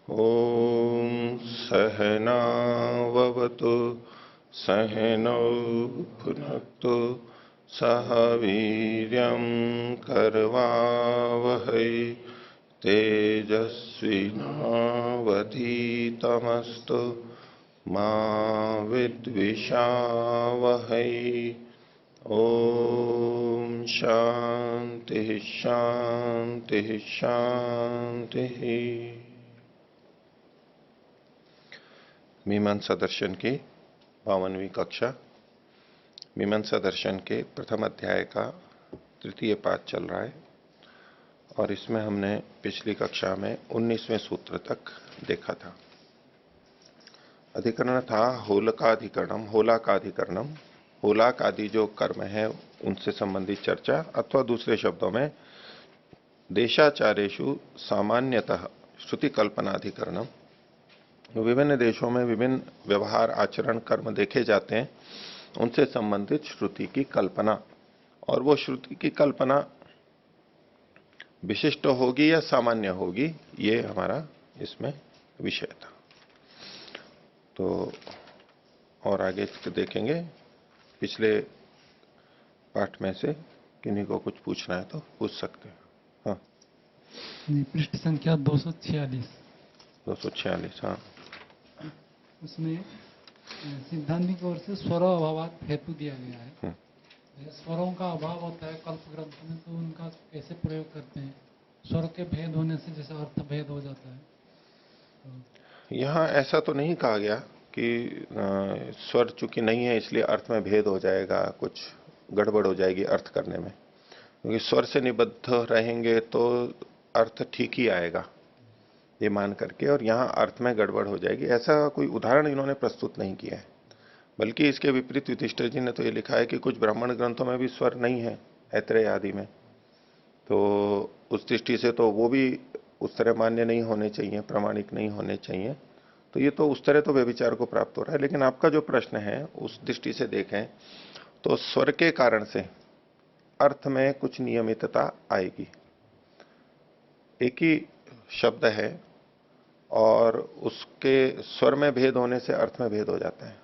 ॐ सहनाववतु सहनौ भुनक्तु सह वीर्यं करवावहै तेजस्विनावधीतमस्तु मा विद्विषावहै। ओम शांति शांति शांति। मीमांसा दर्शन की 52वीं कक्षा। मीमांसा दर्शन के प्रथम अध्याय का तृतीय पाठ चल रहा है और इसमें हमने पिछली कक्षा में 19वें सूत्र तक देखा था। अधिकरण था होलकाधिकरणम, होलाकाधिकरणम। होलाक आदि जो कर्म है उनसे संबंधित चर्चा, अथवा दूसरे शब्दों में देशाचारेषु सामान्यतः श्रुति कल्पनाधिकरणम। विभिन्न देशों में विभिन्न व्यवहार आचरण कर्म देखे जाते हैं, उनसे संबंधित श्रुति की कल्पना, और वो श्रुति की कल्पना विशिष्ट होगी या सामान्य होगी, ये हमारा इसमें विषय था। तो और आगे देखेंगे। पिछले पाठ में से किन्हीं को कुछ पूछना है तो पूछ सकते हैं। हाँ, पृष्ठ संख्या 246। 246। हाँ, उसमें सिद्धांत की ओर से स्वर अभावात हेतु दिया गया है। स्वरों का अभाव होता है कल्प ग्रंथ में, तो उनका कैसे प्रयोग करते हैं? स्वर के भेद होने से जैसे अर्थ भेद हो जाता है। यहाँ ऐसा तो नहीं कहा गया कि स्वर चूंकि नहीं है इसलिए अर्थ में भेद हो जाएगा, कुछ गड़बड़ हो जाएगी अर्थ करने में, क्योंकि स्वर से निबद्ध रहेंगे तो अर्थ ठीक ही आएगा ये मान करके, और यहाँ अर्थ में गड़बड़ हो जाएगी, ऐसा कोई उदाहरण इन्होंने प्रस्तुत नहीं किया है। बल्कि इसके विपरीत युधिष्ठिर जी ने तो ये लिखा है कि कुछ ब्राह्मण ग्रंथों में भी स्वर नहीं है, ऐत्रेय आदि में, तो उस दृष्टि से तो वो भी उस तरह मान्य नहीं होने चाहिए, प्रामाणिक नहीं होने चाहिए। तो ये तो उस तरह तो व्यभिचार को प्राप्त हो रहा है। लेकिन आपका जो प्रश्न है उस दृष्टि से देखें तो स्वर के कारण से अर्थ में कुछ नियमितता आएगी। एक ही शब्द है और उसके स्वर में भेद होने से अर्थ में भेद हो जाता है।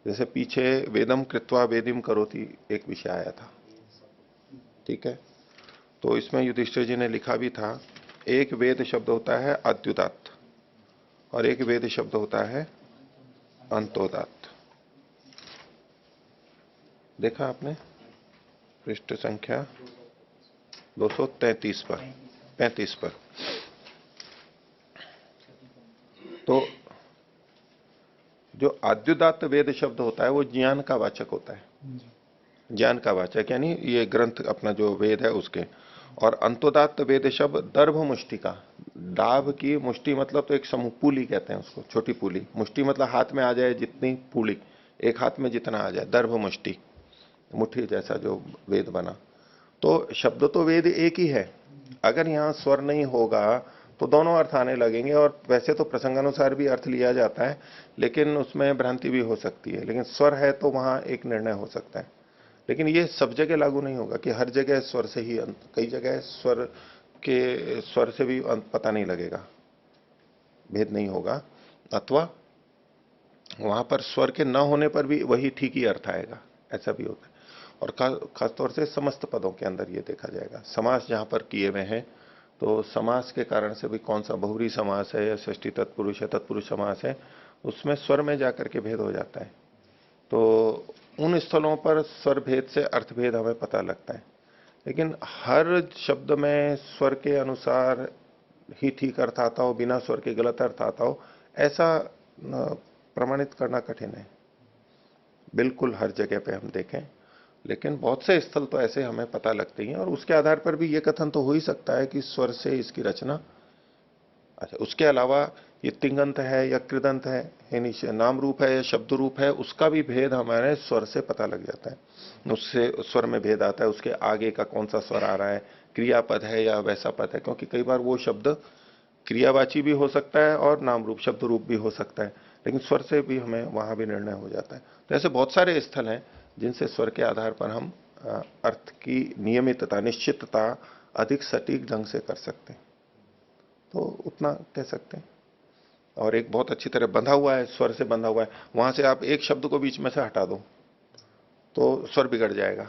जैसे पीछे वेदम कृत्वा वेदिम करोति एक विषय आया था, ठीक है। तो इसमें युधिष्ठिर जी ने लिखा भी था, एक वेद शब्द होता है अद्युदात और एक वेद शब्द होता है अंतोदात। देखा आपने पृष्ठ संख्या 233 पर, 35 पर। तो जो आद्युदात वेद शब्द होता है वो ज्ञान का वाचक होता है, ज्ञान का वाचक, यानी ये ग्रंथ अपना जो वेद है उसके। और अंतोदात वेद शब्द दर्भ मुष्टि का, डाभ की मुष्टि मतलब तो एक समूह, पूली कहते हैं उसको, छोटी पूली। मुष्टि मतलब हाथ में आ जाए जितनी पूली, एक हाथ में जितना आ जाए, दर्भ मुष्टि, मुट्ठी जैसा जो वेद बना। तो शब्द तो वेद एक ही है, अगर यहां स्वर नहीं होगा तो दोनों अर्थ आने लगेंगे। और वैसे तो प्रसंगानुसार भी अर्थ लिया जाता है, लेकिन उसमें भ्रांति भी हो सकती है। लेकिन स्वर है तो वहां एक निर्णय हो सकता है। लेकिन ये सब जगह लागू नहीं होगा कि हर जगह स्वर से ही अंत, कई जगह स्वर से भी अंत पता नहीं लगेगा, भेद नहीं होगा, अथवा वहां पर स्वर के न होने पर भी वही ठीक ही अर्थ आएगा, ऐसा भी होता है। और खासतौर से समस्त पदों के अंदर ये देखा जाएगा। समास जहां पर किए हुए हैं तो समास के कारण से भी कौन सा बहुरी समास है या षष्ठी तत्पुरुष है, तत्पुरुष समास है, उसमें स्वर में जाकर के भेद हो जाता है। तो उन स्थलों पर स्वर भेद से अर्थभेद हमें पता लगता है। लेकिन हर शब्द में स्वर के अनुसार ही ठीक अर्थ आता हो, बिना स्वर के गलत अर्थ आता हो, ऐसा प्रमाणित करना कठिन है बिल्कुल हर जगह पे हम देखें। लेकिन बहुत से स्थल तो ऐसे हमें पता लगते ही हैं, और उसके आधार पर भी ये कथन तो हो ही सकता है कि स्वर से इसकी रचना। अच्छा, उसके अलावा ये तिंगंत है या कृदंत है, यानी नाम रूप है या शब्द रूप है, उसका भी भेद हमारे स्वर से पता लग जाता है। उससे स्वर में भेद आता है, उसके आगे का कौन सा स्वर आ रहा है, क्रियापद है या वैसा पद है, क्योंकि कई बार वो शब्द क्रियावाची भी हो सकता है और नाम रूप शब्द रूप भी हो सकता है, लेकिन स्वर से भी हमें वहां भी निर्णय हो जाता है। तो ऐसे बहुत सारे स्थल हैं जिनसे स्वर के आधार पर हम अर्थ की नियमितता, निश्चितता अधिक सटीक ढंग से कर सकते हैं। तो उतना कह सकते हैं। और एक बहुत अच्छी तरह बंधा हुआ है, स्वर से बंधा हुआ है, वहां से आप एक शब्द को बीच में से हटा दो तो स्वर बिगड़ जाएगा।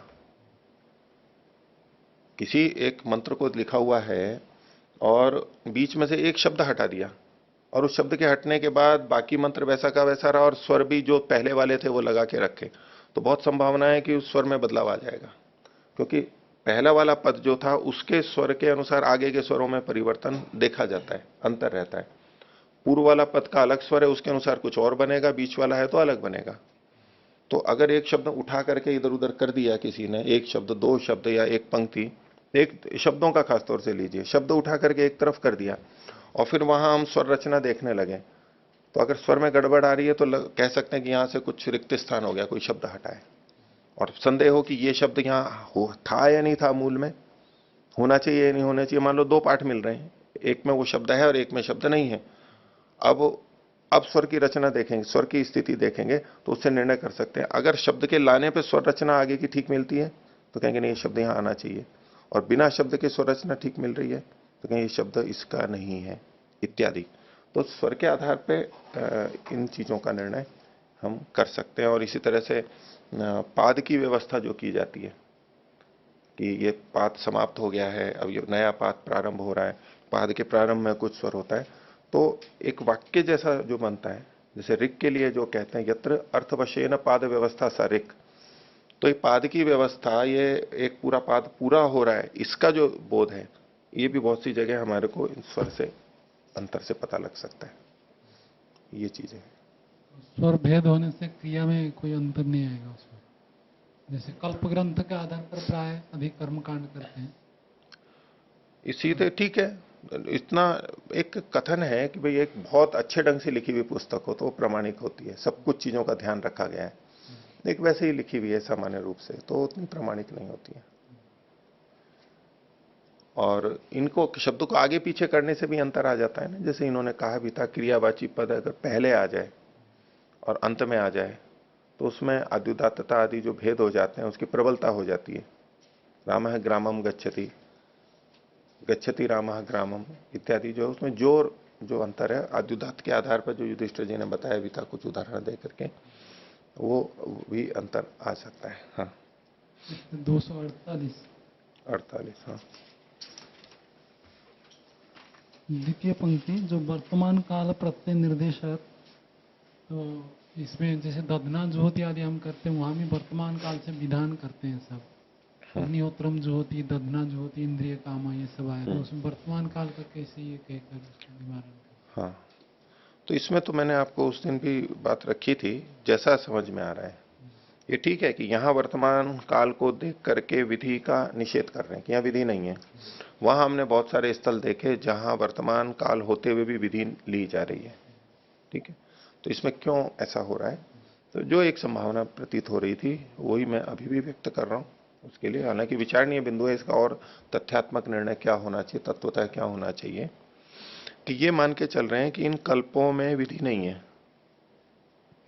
किसी एक मंत्र को लिखा हुआ है और बीच में से एक शब्द हटा दिया और उस शब्द के हटने के बाद बाकी मंत्र वैसा का वैसा रहा और स्वर भी जो पहले वाले थे वो लगा के रखे, तो बहुत संभावना है कि उस स्वर में बदलाव आ जाएगा, क्योंकि पहला वाला पद जो था उसके स्वर के अनुसार आगे के स्वरों में परिवर्तन देखा जाता है, अंतर रहता है। पूर्व वाला पद का अलग स्वर है, उसके अनुसार कुछ और बनेगा, बीच वाला है तो अलग बनेगा। तो अगर एक शब्द उठा करके इधर उधर कर दिया किसी ने, एक शब्द, दो शब्द या एक पंक्ति, एक शब्दों का खासतौर से लीजिए, शब्द उठा करके एक तरफ कर दिया और फिर वहां हम स्वर रचना देखने लगे, तो अगर स्वर में गड़बड़ आ रही है तो कह सकते हैं कि यहां से कुछ रिक्त स्थान हो गया, कोई शब्द हटा है। और संदेह हो कि ये शब्द यहां था या नहीं था, मूल में होना चाहिए या नहीं होना चाहिए। मान लो दो पाठ मिल रहे हैं, एक में वो शब्द है और एक में शब्द नहीं है। अब स्वर की रचना देखेंगे, स्वर की स्थिति देखेंगे तो उससे निर्णय कर सकते हैं। अगर शब्द के लाने पे स्वर रचना आगे की ठीक मिलती है तो कहेंगे नहीं, ये शब्द यहां आना चाहिए, और बिना शब्द के स्वर रचना ठीक मिल रही है तो कहेंगे ये शब्द इसका नहीं है, इत्यादि। तो स्वर के आधार पे इन चीजों का निर्णय हम कर सकते हैं। और इसी तरह से पाद की व्यवस्था जो की जाती है कि ये पाद समाप्त हो गया है, अब ये नया पाद प्रारंभ हो रहा है, पाद के प्रारंभ में कुछ स्वर होता है, तो एक वाक्य जैसा जो बनता है, जैसे ऋक के लिए जो कहते हैं यत्र अर्थवशेन पाद व्यवस्था सा ऋक, तो ये पाद की व्यवस्था, ये एक पूरा पाद पूरा हो रहा है, इसका जो बोध है, ये भी बहुत सी जगह हमारे को इन स्वर से अंतर से पता लग सकता है, ये चीजें। स्वर भेद होने से क्रिया में कोई अंतर नहीं आएगा उसमें। जैसे कल्प ग्रंथ के आधार पर प्राय अधिक कर्मकांड करते हैं, इसी तो ठीक है, इतना एक कथन है कि भाई एक बहुत अच्छे ढंग से लिखी हुई पुस्तक हो तो वो प्रामाणिक होती है, सब कुछ चीजों का ध्यान रखा गया है। एक वैसे ही लिखी हुई है सामान्य रूप से तो उतनी प्रामाणिक नहीं होती है। और इनको शब्दों को आगे पीछे करने से भी अंतर आ जाता है ना, जैसे इन्होंने कहा भी था क्रियावाची पद अगर पहले आ जाए और अंत में आ जाए तो उसमें अद्युदात्तता आदि जो भेद हो जाते हैं उसकी प्रबलता हो जाती है। रामः ग्रामम गच्छति, गच्छति रामः ग्रामम इत्यादि, जो उसमें जोर जो अंतर है अद्युदात के आधार पर जो युधिष्ठिर जी ने बताया भी था कुछ उदाहरण दे करके, वो भी अंतर आ सकता है। हाँ 248 48। हाँ द्वितीय पंक्ति जो वर्तमान काल प्रत्यय निर्देशक, तो इसमें जैसे दधना जुहोती आदि हम करते हैं, वहां भी वर्तमान काल से विधान करते हैं सब। अग्निहोत्रम जुहोती, दधना जुहोती, इंद्रिय कामा, ये सब आया, तो उसमें वर्तमान काल का कैसे ये कहकर उसका निवारण कर। हाँ, तो इसमें तो मैंने आपको उस दिन भी बात रखी थी, जैसा समझ में आ रहा है ये ठीक है कि यहां वर्तमान काल को देख करके विधि का निषेध कर रहे हैं कि यहां विधि नहीं है। वहां हमने बहुत सारे स्थल देखे जहां वर्तमान काल होते हुए भी विधि ली जा रही है, ठीक है। तो इसमें क्यों ऐसा हो रहा है, तो जो एक संभावना प्रतीत हो रही थी वही मैं अभी भी व्यक्त कर रहा हूं उसके लिए। हालांकि विचारणीय बिंदु है इसका, और तथ्यात्मक निर्णय क्या होना चाहिए, तत्वतः क्या होना चाहिए, कि ये मान के चल रहे हैं कि इन कल्पों में विधि नहीं है,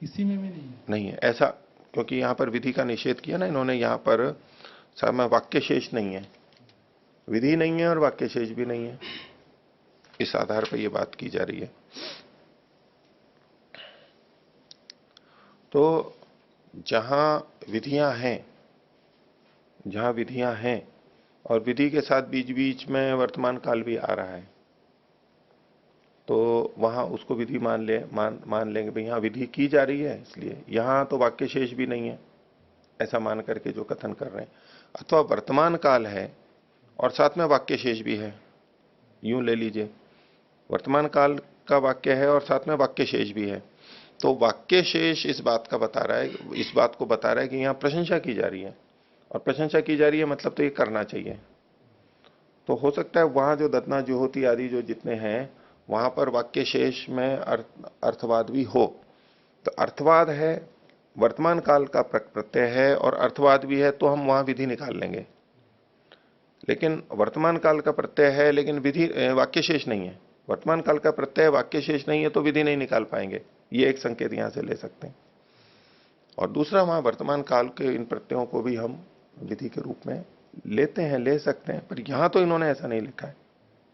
किसी में भी नहीं है, नहीं है ऐसा, क्योंकि यहां पर विधि का निषेध किया ना इन्होंने, यहां पर समय वाक्य शेष नहीं है, विधि नहीं है और वाक्य शेष भी नहीं है, इस आधार पर यह बात की जा रही है। तो जहां विधियां हैं, जहां विधियां हैं और विधि के साथ बीच बीच में वर्तमान काल भी आ रहा है, तो वहां उसको विधि मान लेंगे भाई यहां विधि की जा रही है, इसलिए यहां तो वाक्य शेष भी नहीं है, ऐसा मान करके जो कथन कर रहे हैं। अथवा वर्तमान काल है और साथ में वाक्य शेष भी है, यूं ले लीजिए, वर्तमान काल का वाक्य है और साथ में वाक्य शेष भी है, तो वाक्य शेष इस बात का बता रहा है, इस बात को बता रहा है कि यहां प्रशंसा की जा रही है, और प्रशंसा की जा रही है मतलब तो ये करना चाहिए। तो हो सकता है वहां जो दत्ना जुहोती आदि जो जितने हैं वहां पर वाक्य शेष में अर्थवाद भी हो, तो अर्थवाद है, वर्तमान काल का प्रत्यय है और अर्थवाद भी है, तो हम वहां विधि निकाल लेंगे। लेकिन वर्तमान काल का प्रत्यय है लेकिन विधि वाक्य शेष नहीं है, वर्तमान काल का प्रत्यय वाक्य शेष नहीं है तो विधि नहीं निकाल पाएंगे, ये एक संकेत यहां से ले सकते हैं। और दूसरा, वहां वर्तमान काल के इन प्रत्ययों को भी हम विधि के रूप में लेते हैं, ले सकते हैं, पर यहां तो इन्होंने ऐसा नहीं लिखा है,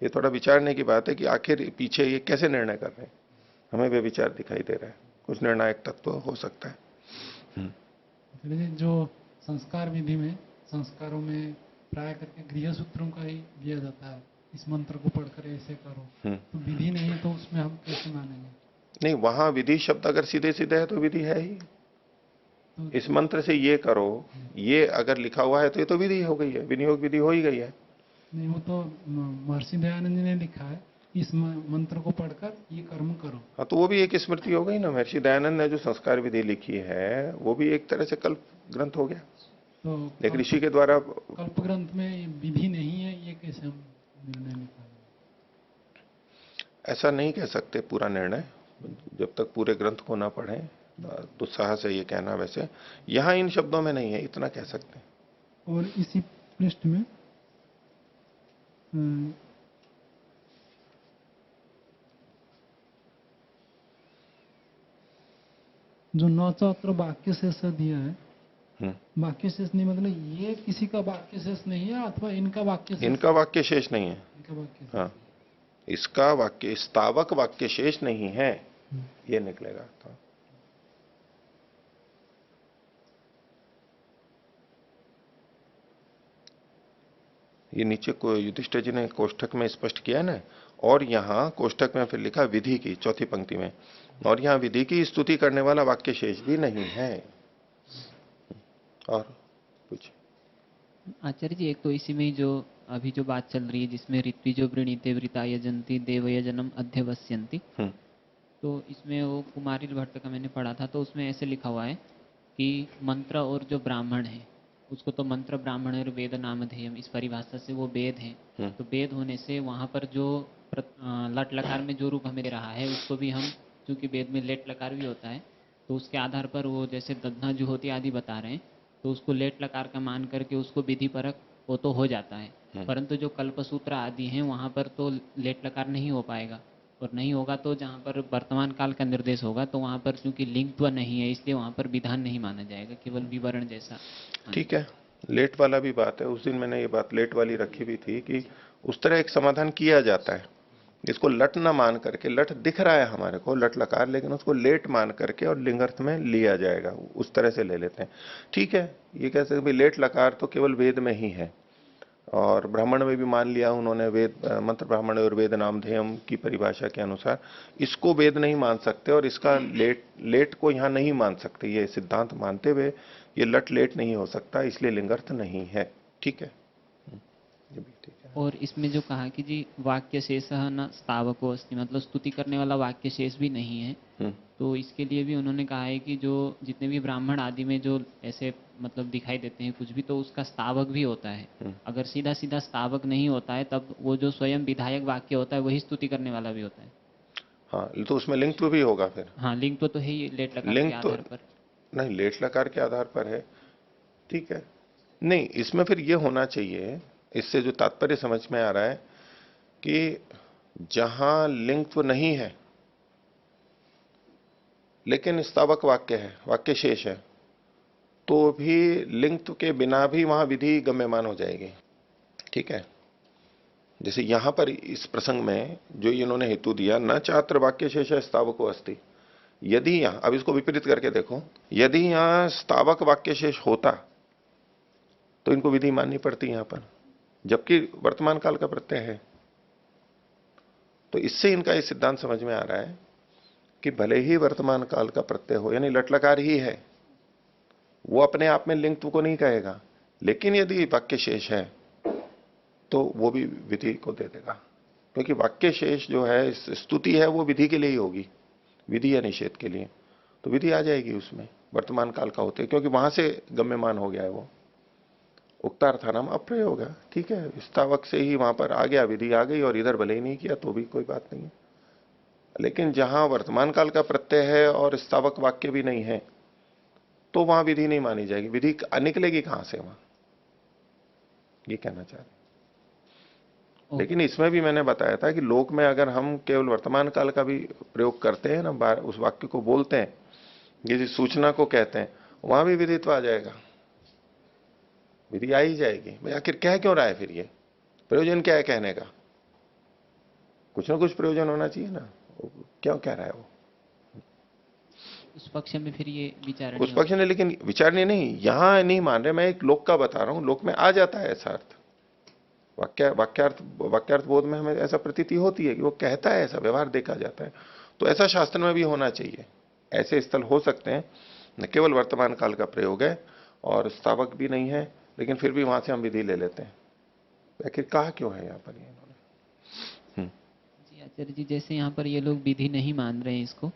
ये थोड़ा विचारने की बात है कि आखिर पीछे ये कैसे निर्णय कर रहे हैं। हमें वे विचार दिखाई दे रहा है, कुछ निर्णायक तत्व हो सकता है। आचार्य जी, जो संस्कार विधि में संस्कारों में प्राय करके गृह सूत्रों का ही दिया जाता है, इस मंत्र को पढ़कर ऐसे करो, तो विधि नहीं है तो उसमें हम कैसे मानेंगे? नहीं, वहां विधि शब्द अगर सीधे सीधे है तो विधि है ही। तो इस मंत्र से ये करो, ये अगर लिखा हुआ है तो ये तो विधि हो गई है, विनियोग विधि हो ही गई है। नहीं, वो तो महर्षि दयानंद जी ने लिखा है, इस मंत्र को पढ़कर ये कर्म करो। हाँ, तो वो भी एक स्मृति हो गई ना। महर्षि दयानंद ने जो संस्कार विधि लिखी है वो भी एक तरह से कल्प ग्रंथ हो गया, तो एक ऋषि के द्वारा। कल्प ग्रंथ में विधि नहीं है, ये कैसे हम निर्णय निकालें? ऐसा नहीं कह सकते पूरा निर्णय, जब तक पूरे ग्रंथ को ना पढ़ें। दुस्साहस है ये कहना। वैसे यहां इन शब्दों में नहीं है, इतना कह सकते हैं। और इसी पृष्ठ में जो नौचौत्र वाक्य शेष दिया है, वाक्य शेष नहीं मतलब ये किसी का वाक्य शेष नहीं है अथवा इनका वाक्य शेष? इनका वाक्य शेष नहीं है। इनका वाक्य शेष। हाँ, इसका वाक्य स्थावक वाक्य शेष नहीं है, ये निकलेगा। तो ये नीचे को युधिष्ठिर जी ने कोष्ठक में स्पष्ट किया ना, और यहां कोष्ठक में फिर लिखा विधि की चौथी पंक्ति में, और यहां विधि की स्तुति करने वाला वाक्य शेष भी नहीं है। और कुछ आचार्य जी, एक तो इसी में ही जो अभी जो बात चल रही है जिसमें ऋत्विजो वृणीते वृता यजंती देवयजनम अध्यवस्यन्ति, तो इसमें वो कुमारिल भट्ट का मैंने पढ़ा था, तो उसमें ऐसे लिखा हुआ है कि मंत्र और जो ब्राह्मण है उसको तो मंत्र ब्राह्मण और वेद नामधेयम, इस परिभाषा से वो वेद है। तो वेद होने से वहाँ पर जो लट लकार में जो रूप हमें दे रहा है उसको भी हम, चूंकि वेद में लेट लकार भी होता है, तो उसके आधार पर वो जैसे दधना जुहोती आदि बता रहे हैं, तो उसको लेट लकार का मान करके उसको विधि परक वो तो हो जाता है। परंतु जो कल्पसूत्र आदि हैं वहाँ पर तो लेट लकार नहीं हो पाएगा, और नहीं होगा तो जहाँ पर वर्तमान काल का निर्देश होगा तो वहाँ पर चूंकि लिंगत्व नहीं है इसलिए वहाँ पर विधान नहीं माना जाएगा, केवल विवरण जैसा। ठीक है, लेट वाला भी बात है। उस दिन मैंने ये बात लेट वाली रखी भी थी कि उस तरह एक समाधान किया जाता है, इसको लट ना मान करके, लट दिख रहा है हमारे को लट लकार, लेकिन उसको लेट मान करके और लिंगार्थ में लिया जाएगा, उस तरह से ले लेते हैं। ठीक है, ये कह सकते लेट लकार तो केवल वेद में ही है, और ब्राह्मण में भी मान लिया उन्होंने, वेद मंत्र ब्राह्मण और वेद नामधेयम की परिभाषा के अनुसार इसको वेद नहीं मान सकते, और इसका लेट को यहां नहीं मान सकते। ये सिद्धांत मानते हुए ये लट लेट नहीं हो सकता, इसलिए लिंगार्थ नहीं है। ठीक है, ये भी ठीक है। और इसमें जो कहा कि जी वाक्य शेष न स्थावको अस्ति, मतलब स्तुति करने वाला वाक्य शेष भी नहीं है, तो इसके लिए भी उन्होंने कहा है कि जो जितने भी ब्राह्मण आदि में जो ऐसे मतलब दिखाई देते हैं कुछ भी, तो उसका स्थावक भी होता है। अगर सीधा सीधा स्थावक नहीं होता है तब वो जो स्वयं विधायक वाक्य होता है वही स्तुति करने वाला भी होता है। हाँ, तो उसमें लिंग तो भी होगा फिर। हाँ, लिंग तो है ही लेट लकार लिंग के तो आधार पर। नहीं, लेट लकार के आधार पर है। ठीक है, नहीं इसमें फिर ये होना चाहिए, इससे जो तात्पर्य समझ में आ रहा है कि जहां लिंग नहीं है लेकिन स्थावक वाक्य है, वाक्य शेष है, तो भी लिंग के बिना भी वहां विधि गम्यमान हो जाएगी। ठीक है, जैसे यहां पर इस प्रसंग में जो इन्होंने हेतु दिया, न चात्र वाक्य शेष है स्थावको अस्ति, यदि यहां, अब इसको विपरीत करके देखो, यदि यहां स्थावक वाक्य शेष होता तो इनको विधि माननी पड़ती यहां पर, जबकि वर्तमान काल का प्रत्यय है। तो इससे इनका ये सिद्धांत समझ में आ रहा है कि भले ही वर्तमान काल का प्रत्यय हो, यानी लटलकार ही है, वो अपने आप में लिंग को नहीं कहेगा, लेकिन यदि वाक्य शेष है तो वो भी विधि को दे देगा, क्योंकि वाक्य शेष जो है स्तुति है वो विधि के लिए ही होगी, विधि या निषेध के लिए, तो विधि आ जाएगी उसमें वर्तमान काल का होते, क्योंकि वहां से गम्यमान हो गया है वो। उक्तार्थानाम अप्रयोग है। ठीक है, स्थावक से ही वहां पर आ गया, विधि आ गई, और इधर भले ही नहीं किया तो भी कोई बात नहीं है। लेकिन जहां वर्तमान काल का प्रत्यय है और स्थावक वाक्य भी नहीं है तो वहां विधि नहीं मानी जाएगी, विधि निकलेगी कहां से वहां, ये कहना चाह रहे। लेकिन इसमें भी मैंने बताया था कि लोक में अगर हम केवल वर्तमान काल का भी प्रयोग करते हैं ना, उस वाक्य को बोलते हैं, किसी सूचना को कहते हैं, वहां भी विधित्व आ जाएगा, विधि आ ही जाएगी। भाई आखिर कह क्यों रहा है फिर, ये प्रयोजन क्या है कहने का? कुछ ना कुछ प्रयोजन होना चाहिए ना। वो क्यों कह रहा है वो? उस पक्ष में फिर ये विचारणीय उस पक्ष ने, लेकिन विचारने नहीं, यहां नहीं मान रहे, मैं एक लोक का बता रहा हूं, लोक में आ जाता है ऐसा अर्थ। वाक्यार्थ बोध में हमें ऐसा प्रतीति होती है कि वो कहता है, ऐसा व्यवहार देखा जाता है। तो ऐसा शास्त्र में भी होना चाहिए। ऐसे स्थल हो सकते हैं, न केवल वर्तमान काल का प्रयोग है और स्थावक भी नहीं है, लेकिन फिर भी वहां से हम विधि ले लेते हैं। आखिर कहा क्यों है यहाँ पर ये इन्होंने? जी आचार्य जी, जैसे यहाँ पर ये लोग विधि नहीं मान रहे हैं इसको,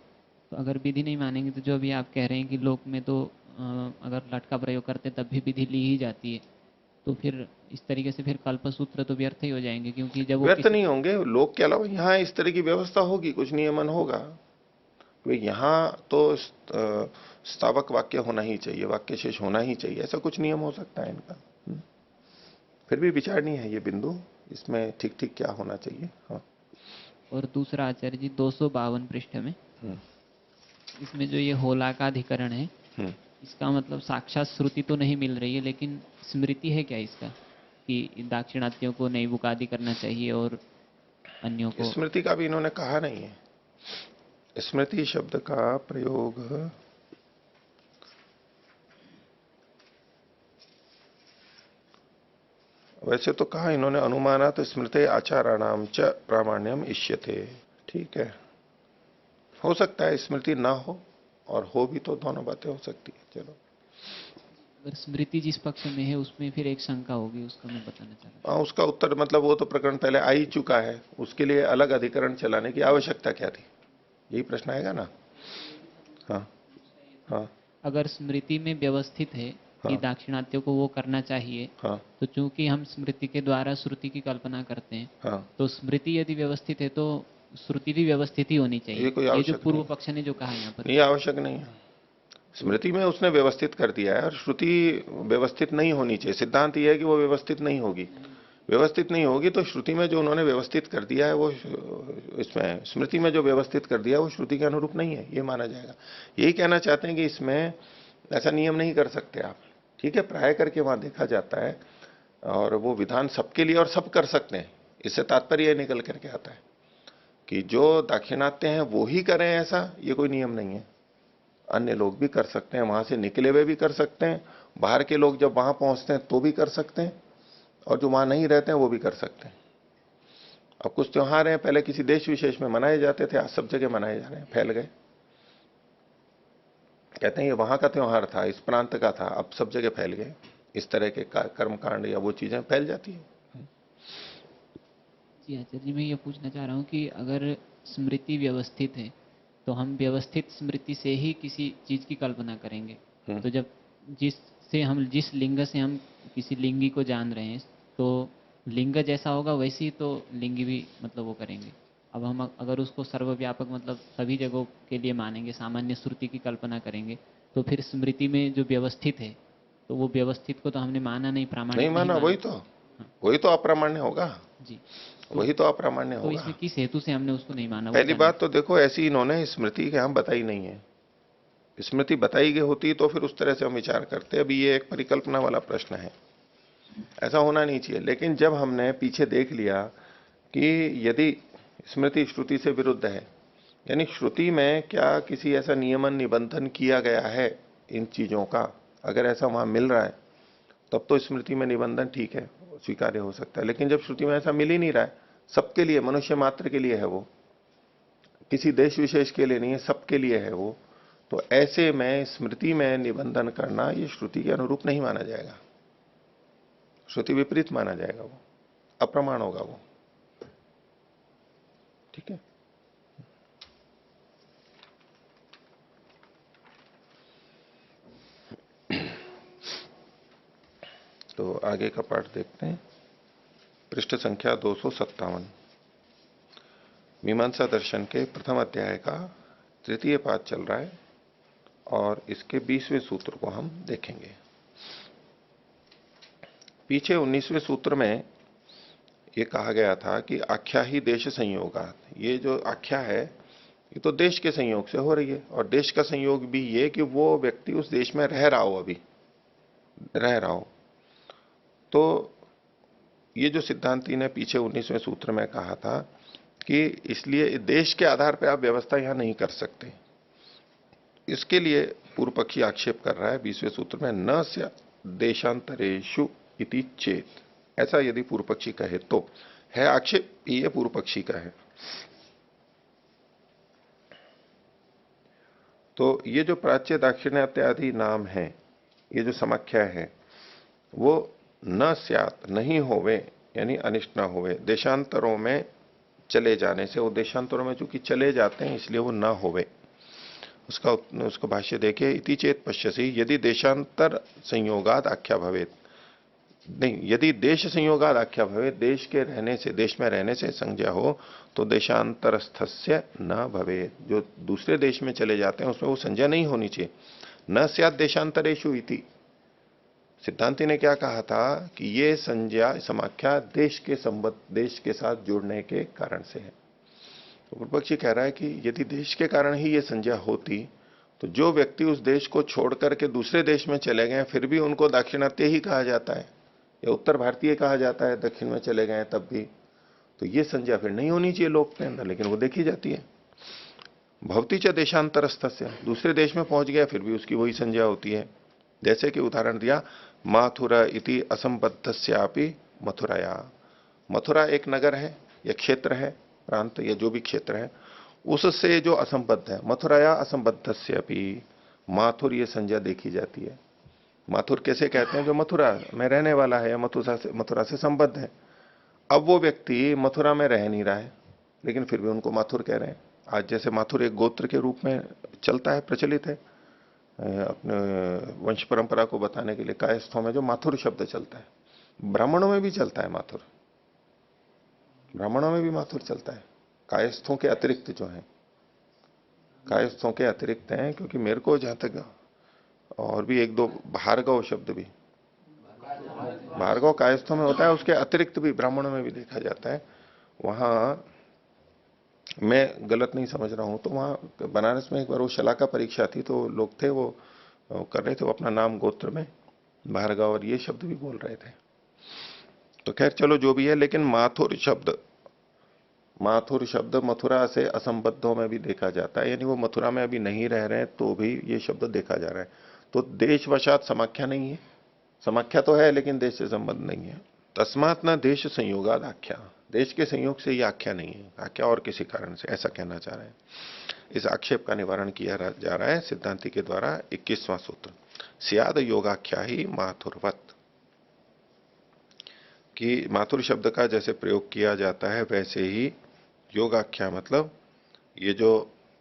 तो अगर विधि नहीं मानेंगे तो जो अभी आप कह रहे हैं कि लोक में तो अगर लट का प्रयोग करते तब भी विधि ली ही जाती है, तो फिर इस तरीके से फिर कल्पसूत्र तो व्यर्थ ही हो जाएंगे, क्योंकि जब वो व्यर्थ किसी नहीं होंगे लोक के अलावा, यहाँ इस तरह की व्यवस्था होगी, कुछ नियमन होगा। तो यहाँ तो स्थावक वाक्य होना ही चाहिए, वाक्य शेष होना ही चाहिए, ऐसा कुछ नियम हो सकता है इनका। फिर भी विचारणीय है ये बिंदु, इसमें ठीक ठीक क्या होना चाहिए। हाँ। और दूसरा आचार्य जी 252 पृष्ठ में, इसमें जो ये होला का अधिकरण है, इसका मतलब साक्षात श्रुति तो नहीं मिल रही है, लेकिन स्मृति है क्या इसका कि दाक्षिणात्यों को नैवुकादि करना चाहिए और अन्यों को? स्मृति का भी इन्होंने कहा नहीं है। स्मृति शब्द का प्रयोग वैसे तो कहा इन्होंने, अनुमानात स्मृते आचाराणाम च प्रामाण्यम इष्यते। ठीक है, हो सकता है स्मृति ना हो, और हो भी तो दोनों बातें हो सकती है। चलो, अगर स्मृति जिस पक्ष में है उसमें फिर एक शंका होगी, उसका मैं बताना चाह रहा हाँ, उसका उत्तर मतलब वो तो प्रकरण पहले आ ही चुका है, उसके लिए अलग अधिकरण चलाने की आवश्यकता क्या थी, यही प्रश्न आएगा ना। हाँ हाँ हूँ। अगर स्मृति में व्यवस्थित है कि हाँ दाक्षिणात्यों को वो करना चाहिए, हाँ तो चूंकि हम स्मृति के द्वारा श्रुति की कल्पना करते हैं, हाँ, तो स्मृति यदि व्यवस्थित है तो श्रुति भी व्यवस्थित ही होनी ये चाहिए। कोई ये जो आवश्यक पूर्व नहीं, पक्ष ने जो कहा यहाँ पर, ये आवश्यक नहीं है। स्मृति में उसने व्यवस्थित कर दिया है, और श्रुति व्यवस्थित नहीं होनी चाहिए। सिद्धांत यह है कि वो व्यवस्थित नहीं होगी। व्यवस्थित नहीं होगी तो श्रुति में जो उन्होंने व्यवस्थित कर दिया है वो, इसमें स्मृति में जो व्यवस्थित कर दिया है वो श्रुति के अनुरूप नहीं है, ये माना जाएगा। यही कहना चाहते हैं कि इसमें ऐसा नियम नहीं कर सकते आप। ठीक है, प्राय करके वहां देखा जाता है, और वो विधान सबके लिए और सब कर सकते हैं। इससे तात्पर्य यह निकल करके आता है कि जो दाक्षिणात्य हैं वो ही करें, ऐसा ये कोई नियम नहीं है। अन्य लोग भी कर सकते हैं, वहां से निकले हुए भी कर सकते हैं, बाहर के लोग जब वहां पहुंचते हैं तो भी कर सकते हैं, और जो वहां नहीं रहते हैं वो भी कर सकते हैं। अब कुछ त्योहार हैं, पहले किसी देश विशेष में मनाए जाते थे, आज सब जगह मनाए जा रहे हैं, फैल गए। कहते हैं ये वहां का त्योहार था, इस प्रांत का था, अब सब जगह फैल गए। इस तरह के कर्मकांड या वो चीजें फैल जाती है। जी आचार्य जी, मैं ये पूछना चाह रहा हूँ कि अगर स्मृति व्यवस्थित है तो हम व्यवस्थित स्मृति से ही किसी चीज की कल्पना करेंगे। तो जब जिस लिंग से हम किसी लिंगी को जान रहे हैं, तो लिंग जैसा होगा वैसे ही तो लिंगी भी मतलब वो करेंगे। अब हम अगर उसको सर्वव्यापक मतलब सभी जगहों के लिए मानेंगे, सामान्य श्रुति की कल्पना करेंगे, तो फिर स्मृति में जो व्यवस्थित है, तो वो व्यवस्थित को तो हमने माना नहीं, प्रामाणिक नहीं माना, वही तो अप्रामाण्य होगा। जी। वही तो अप्रामाण्य तो होगा। इसमें किस हेतु से हमने उसको नहीं माना? पहली बात तो देखो, ऐसी इन्होंने स्मृति के हम बताई नहीं है। स्मृति बताई गई होती तो फिर उस तरह से हम विचार करते। अभी ये एक परिकल्पना वाला प्रश्न है, ऐसा होना नहीं चाहिए। लेकिन जब हमने पीछे देख लिया कि यदि स्मृति श्रुति से विरुद्ध है, यानी श्रुति में क्या किसी ऐसा नियमन निबंधन किया गया है इन चीजों का, अगर ऐसा वहां मिल रहा है तब तो स्मृति में निबंधन ठीक है, स्वीकार्य हो सकता है। लेकिन जब श्रुति में ऐसा मिल ही नहीं रहा है, सबके लिए, मनुष्य मात्र के लिए है वो, किसी देश विशेष के लिए नहीं है, सबके लिए है वो, तो ऐसे में स्मृति में निबंधन करना ये श्रुति के अनुरूप नहीं माना जाएगा, श्रुति विपरीत माना जाएगा, वो अप्रमाण होगा वो। ठीक है, तो आगे का पाठ देखते हैं। पृष्ठ संख्या 257, मीमांसा दर्शन के प्रथम अध्याय का तृतीय पाठ चल रहा है, और इसके 20वें सूत्र को हम देखेंगे। पीछे 19वें सूत्र में ये कहा गया था कि आख्या ही देश संयोगात, ये जो आख्या है ये तो देश के संयोग से हो रही है, और देश का संयोग भी ये कि वो व्यक्ति उस देश में रह रहा हो, अभी रह रहा हो। तो ये जो सिद्धांती ने पीछे 19वें सूत्र में कहा था कि इसलिए देश के आधार पर आप व्यवस्था यहां नहीं कर सकते। इसके लिए पूर्व पक्षी आक्षेप कर रहा है 20वें सूत्र में, न स्या देशांतरेषु इति चेत। ऐसा यदि पूर्व पक्षी कहे तो है आक्षेप, ये पूर्व पक्षी का है। तो ये जो प्राच्य दाक्षिण्य इत्यादि नाम है, ये जो समाख्या है, वो न स्यात नहीं होवे, यानी अनिष्ट ना होवे, देशांतरों में चले जाने से। वो देशांतरों में चूंकि चले जाते हैं इसलिए वो ना होवे। उसका भाष्य देखिए, इति चेत पश्यसि यदि देशांतर संयोगाद आख्या भवेत, नहीं, यदि देश संयोगाद आख्या भवेत, देश के रहने से, देश में रहने से संज्ञा हो तो देशांतरस्थस्य न भवेत, जो दूसरे देश में चले जाते हैं उसमें वो संज्ञा नहीं होनी चाहिए। न स्यात् देशांतरेषु इति, सिद्धांति ने क्या कहा था कि ये संज्ञा समाख्या देश के संबंध, देश के साथ जुड़ने के कारण से है। तो पूर्व पक्षी कह रहा है कि यदि देश के कारण ही ये संज्ञा होती तो जो व्यक्ति उस देश को छोड़ करके दूसरे देश में चले गए फिर भी उनको दाक्षिणात्य ही कहा जाता है या उत्तर भारतीय कहा जाता है, दक्षिण में चले गए तब भी, तो ये संज्ञा फिर नहीं होनी चाहिए लोक के अंदर, लेकिन वो देखी जाती है। भवती च देशांतरस्थस्य, दूसरे देश में पहुंच गया फिर भी उसकी वही संज्ञा होती है। जैसे कि उदाहरण दिया, माथुरा इति असंबद्धस्यापि मथुराया, मथुरा एक नगर है या क्षेत्र है, प्रांत या जो भी क्षेत्र है, उससे जो असंबद्ध है, मथुराया असंबद्धस्यापि, माथुर ये संज्ञा देखी जाती है। माथुर कैसे कहते हैं? जो मथुरा में रहने वाला है या मथुरा से संबद्ध है। अब वो व्यक्ति मथुरा में रह नहीं रहा है लेकिन फिर भी उनको माथुर कह रहे हैं। आज जैसे माथुर एक गोत्र के रूप में चलता है, प्रचलित है, अपने वंश परंपरा को बताने के लिए कायस्थों में जो माथुर शब्द चलता है, ब्राह्मणों में भी चलता है माथुर, ब्राह्मणों में भी माथुर चलता है, कायस्थों के अतिरिक्त जो है, कायस्थों के अतिरिक्त हैं, क्योंकि मेरे को जहां तक और भी एक दो भार्गव शब्द भी, भार्गव कायस्थों में होता है, उसके अतिरिक्त भी ब्राह्मणों में भी देखा जाता है। वहां मैं गलत नहीं समझ रहा हूं तो वहां बनारस में एक बार वो शलाका परीक्षा थी तो लोग थे वो कर रहे थे, वो अपना नाम गोत्र में भार्गव और ये शब्द भी बोल रहे थे। तो खैर चलो जो भी है, लेकिन माथुर शब्द मथुरा से असंबद्धों में भी देखा जाता है, यानी वो मथुरा में अभी नहीं रह रहे हैं तो भी ये शब्द देखा जा रहा है। तो देशवशात समाख्या नहीं है, समाख्या तो है लेकिन देश से संबंध नहीं है। तस्मात् न देश संयोगाद आख्या, देश के संयोग से ये आख्या नहीं है, आख्या और किसी कारण से, ऐसा कहना चाह रहे हैं। इस आक्षेप का निवारण किया जा रहा है सिद्धांति के द्वारा। 21वां सूत्र, स्याद योगाख्या ही माथुरवत, कि माथुर शब्द का जैसे प्रयोग किया जाता है वैसे ही योगाख्या, मतलब ये जो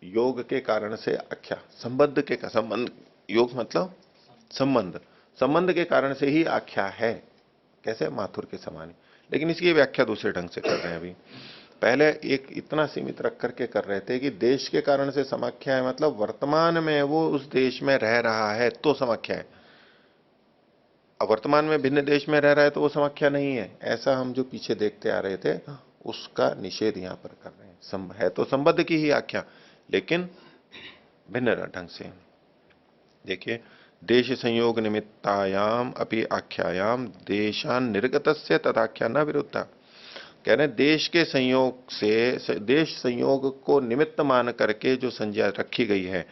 योग के कारण से आख्या, संबद्ध के का संबंध, योग मतलब संबंध, संबंध के कारण से ही आख्या है, कैसे? माथुर के समान। लेकिन इसकी व्याख्या दूसरे ढंग से कर रहे हैं अभी। पहले एक इतना सीमित रख करके कर रहे थे कि देश के कारण से समाख्या है, मतलब वर्तमान में वो उस देश में रह रहा है तो समाख्या है। अब वर्तमान में भिन्न देश में रह रहा है तो वो समाख्या नहीं है, ऐसा हम जो पीछे देखते आ रहे थे उसका निषेध यहां पर कर रहे हैं। है तो संबद्ध की ही आख्या, लेकिन भिन्न ढंग से। देखिए, देश संयोग निमित्तायाम अपि आख्यायाम देशान निर्गतस्य तदाख्या न विरुद्धा, कह रहे हैं देश के संयोग से, देश संयोग को निमित्त मान करके जो संज्ञा रखी गई है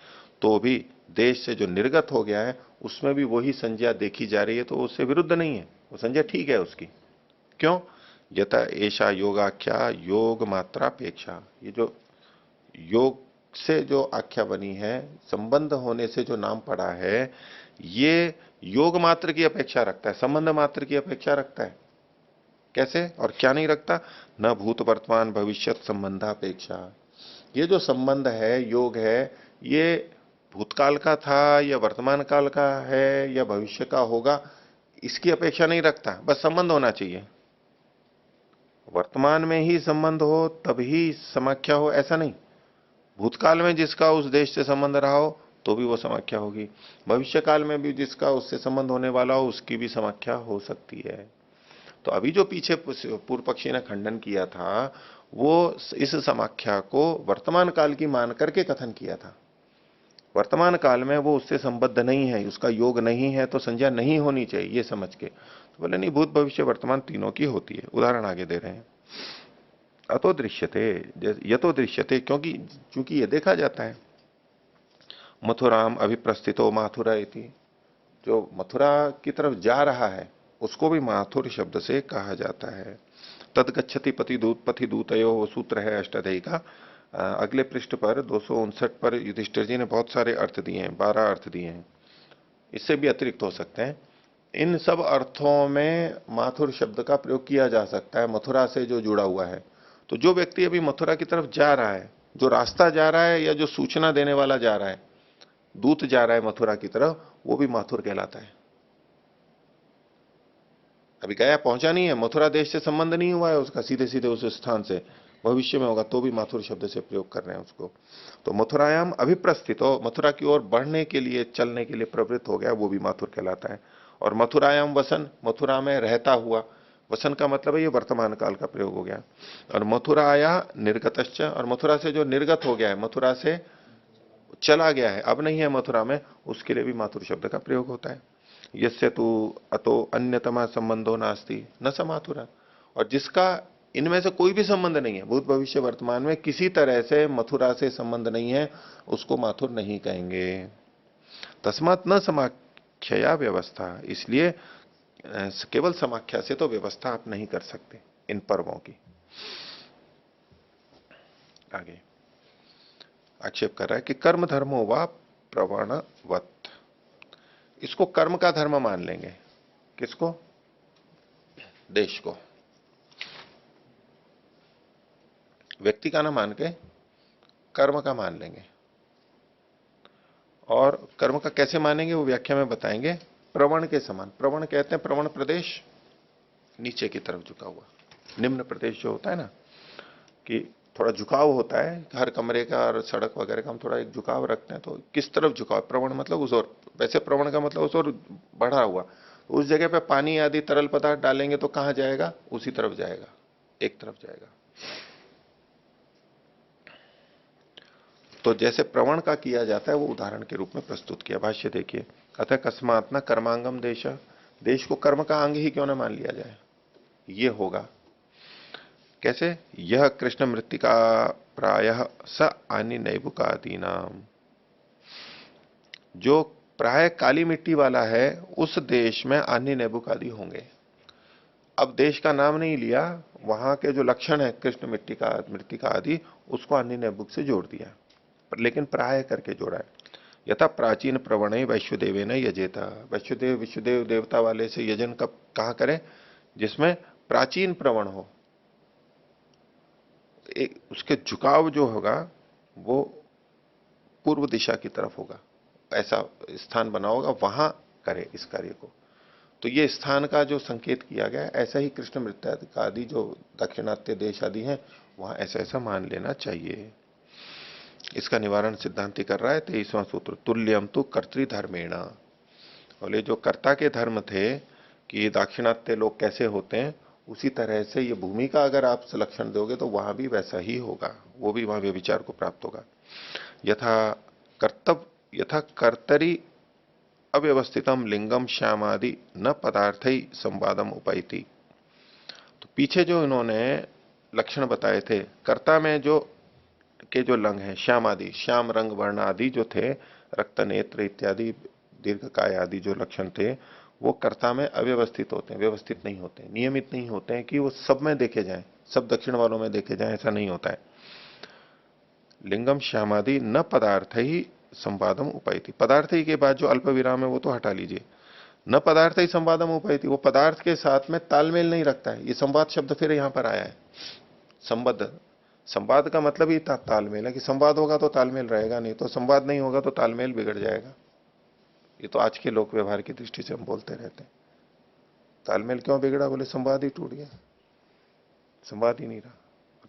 तो भी देश से जो निर्गत हो गया है उसमें भी वही संज्ञा देखी जा रही है, तो उससे विरुद्ध नहीं है, वो संज्ञा ठीक है उसकी। क्यों? यथा ऐसा योगाख्या योग मात्रापेक्षा, ये जो योग से जो आख्या बनी है, संबंध होने से जो नाम पड़ा है, ये योग मात्र की अपेक्षा रखता है, संबंध मात्र की अपेक्षा रखता है। कैसे और क्या नहीं रखता? न भूत वर्तमान भविष्यत संबंधापेक्षा, ये जो संबंध है, योग है, ये भूतकाल का था या वर्तमान काल का है या भविष्य का होगा, इसकी अपेक्षा नहीं रखता, बस संबंध होना चाहिए। वर्तमान में ही संबंध हो तभी समाख्या हो, ऐसा नहीं। भूतकाल में जिसका उस देश से संबंध रहा हो तो भी वो समाख्या होगी, भविष्य काल में भी जिसका उससे संबंध होने वाला हो उसकी भी समाख्या हो सकती है। तो अभी जो पीछे पूर्व पक्षी ने खंडन किया था वो इस समाख्या को वर्तमान काल की मान करके कथन किया था। वर्तमान काल में वो उससे संबद्ध नहीं है, उसका योग नहीं है, तो संज्ञा नहीं होनी चाहिए ये समझ के। तो बोले नहीं, भूत भविष्य वर्तमान तीनों की होती है। उदाहरण आगे दे रहे हैं, अतो दृश्यते, यतो दृश्यते, क्योंकि चूंकि ये देखा जाता है। मथुराम अभिप्रस्थितो माथुरा इति, जो मथुरा की तरफ जा रहा है उसको भी माथुर शब्द से कहा जाता है। तद गच्छति पथि दूतयो, वो सूत्र है अष्टाध्यायी का। अगले पृष्ठ पर 259 पर युधिष्ठिर जी ने बहुत सारे अर्थ दिए हैं, 12 अर्थ दिए हैं, इससे भी अतिरिक्त हो सकते हैं। इन सब अर्थों में माथुर शब्द का प्रयोग किया जा सकता है, मथुरा से जो जुड़ा हुआ है। तो जो व्यक्ति अभी मथुरा की तरफ जा रहा है, जो रास्ता जा रहा है या जो सूचना देने वाला जा रहा है, दूत जा रहा है मथुरा की तरफ, वो भी माथुर कहलाता है। अभी गया पहुंचा नहीं है, मथुरा देश से संबंध नहीं हुआ है उसका सीधे सीधे उस स्थान से, भविष्य में होगा तो भी माथुर शब्द से प्रयोग कर रहे हैं उसको। तो मथुरायाम अभिप्रस्थित हो, मथुरा की ओर बढ़ने के लिए, चलने के लिए प्रवृत्त हो गया, वो भी माथुर कहलाता है। और मथुरायाम वसन, मथुरा में रहता हुआ, वसन का मतलब है ये वर्तमान काल का प्रयोग हो गया। और मथुराया निर्गतश्च, और मथुरा से जो निर्गत हो गया है, मथुरा से चला गया है, अब नहीं है मथुरा में, उसके लिए भी माथुर शब्द का प्रयोग होता है। यस्य तु अतो अन्यतमा संबंधो नास्ति न स माथुरा, और जिसका इनमें से कोई भी संबंध नहीं है, भूत भविष्य वर्तमान में किसी तरह से मथुरा से संबंध नहीं है, उसको माथुर नहीं कहेंगे। तस्मात् न समाख्या व्यवस्था, इसलिए केवल समाख्या से तो व्यवस्था आप नहीं कर सकते इन पर्वों की। आगे आक्षेप कर रहा है कि कर्म धर्मो व प्रवणवत, इसको कर्म का धर्म मान लेंगे। किसको? देश को। व्यक्ति का ना मान के कर्म का मान लेंगे। और कर्म का कैसे मानेंगे वो व्याख्या में बताएंगे। प्रवण के समान, प्रवण कहते हैं प्रवण प्रदेश, नीचे की तरफ झुका हुआ। निम्न प्रदेश जो होता है ना, कि थोड़ा झुकाव होता है हर कमरे का और सड़क वगैरह का, हम थोड़ा एक झुकाव रखते हैं, तो किस तरफ झुकाव, प्रवण मतलब उस ओर। वैसे प्रवण का मतलब उस ओर बढ़ा हुआ, उस जगह पे पानी आदि तरल पदार्थ डालेंगे तो कहां जाएगा? उसी तरफ जाएगा, एक तरफ जाएगा। तो जैसे प्रवण का किया जाता है वो उदाहरण के रूप में प्रस्तुत किया। भाष्य देखिए, अतः कस्मात् न कर्मांगम देश, देश को कर्म का अंग ही क्यों ना मान लिया जाए, ये होगा। कैसे? यह कृष्ण मृत्तिका प्रायः स आनी नैबुकादि नाम, जो प्राय काली मिट्टी वाला है उस देश में आनी नैबुकादि होंगे। अब देश का नाम नहीं लिया, वहां के जो लक्षण है कृष्ण मृत्तिका आदि, उसको आनी नैबुक से जोड़ दिया, लेकिन प्राय करके जोड़ा है। यथा प्राचीन प्रवणे वैश्वदेवे न यजेता, वैश्वदेव विश्वदेव देवता वाले से यजन कब कहा करें? जिसमें प्राचीन प्रवण हो, एक उसके झुकाव जो होगा वो पूर्व दिशा की तरफ होगा, ऐसा स्थान बना होगा, वहां करे इस कार्य को। तो ये स्थान का जो संकेत किया गया, ऐसा ही कृष्ण मृत्तिका आदि जो दक्षिणात्य देश आदि हैं, वहां ऐसा ऐसा मान लेना चाहिए। इसका निवारण सिद्धांति कर रहा है 23वां सूत्र, तुल्यम तो कर्तृधर्मेण, बोले जो कर्ता के धर्म थे कि दाक्षिणात्य लोग कैसे होते हैं, उसी तरह से ये भूमि का अगर आप लक्षण दोगे तो वहां भी वैसा ही होगा, वो भी वहां व्यभिचार को प्राप्त होगा। यथा कर्तरी अव्यवस्थितम लिंगम श्यामादि न पदार्थ ही संवादम उपैति, तो पीछे जो इन्होंने लक्षण बताए थे, कर्ता में जो लंग है श्याम आदि, श्याम रंग वर्ण आदि जो थे, रक्त नेत्र इत्यादि दीर्घकाय आदि जो लक्षण थे, वो कर्ता में अव्यवस्थित होते हैं, व्यवस्थित नहीं होते हैं, नियमित नहीं होते हैं कि वो सब में देखे जाएं, सब दक्षिण वालों में देखे जाएं, ऐसा नहीं होता है। लिंगम श्यामादि न पदार्थ ही संवादम उपायति, पदार्थ ही के बाद जो अल्प विराम है वो तो हटा लीजिए। न पदार्थ ही संवादम उपायति, वो पदार्थ के साथ में तालमेल नहीं रखता है। ये संवाद शब्द फिर यहां पर आया है। संबद्ध, संवाद का मतलब ही तालमेल है, कि संवाद होगा तो तालमेल रहेगा, नहीं तो संवाद नहीं होगा तो तालमेल बिगड़ जाएगा। ये तो आज के लोक व्यवहार की दृष्टि से हम बोलते रहते हैं। तालमेल क्यों बिगड़ा? बोले संवाद ही टूट गया, संवाद ही नहीं रहा।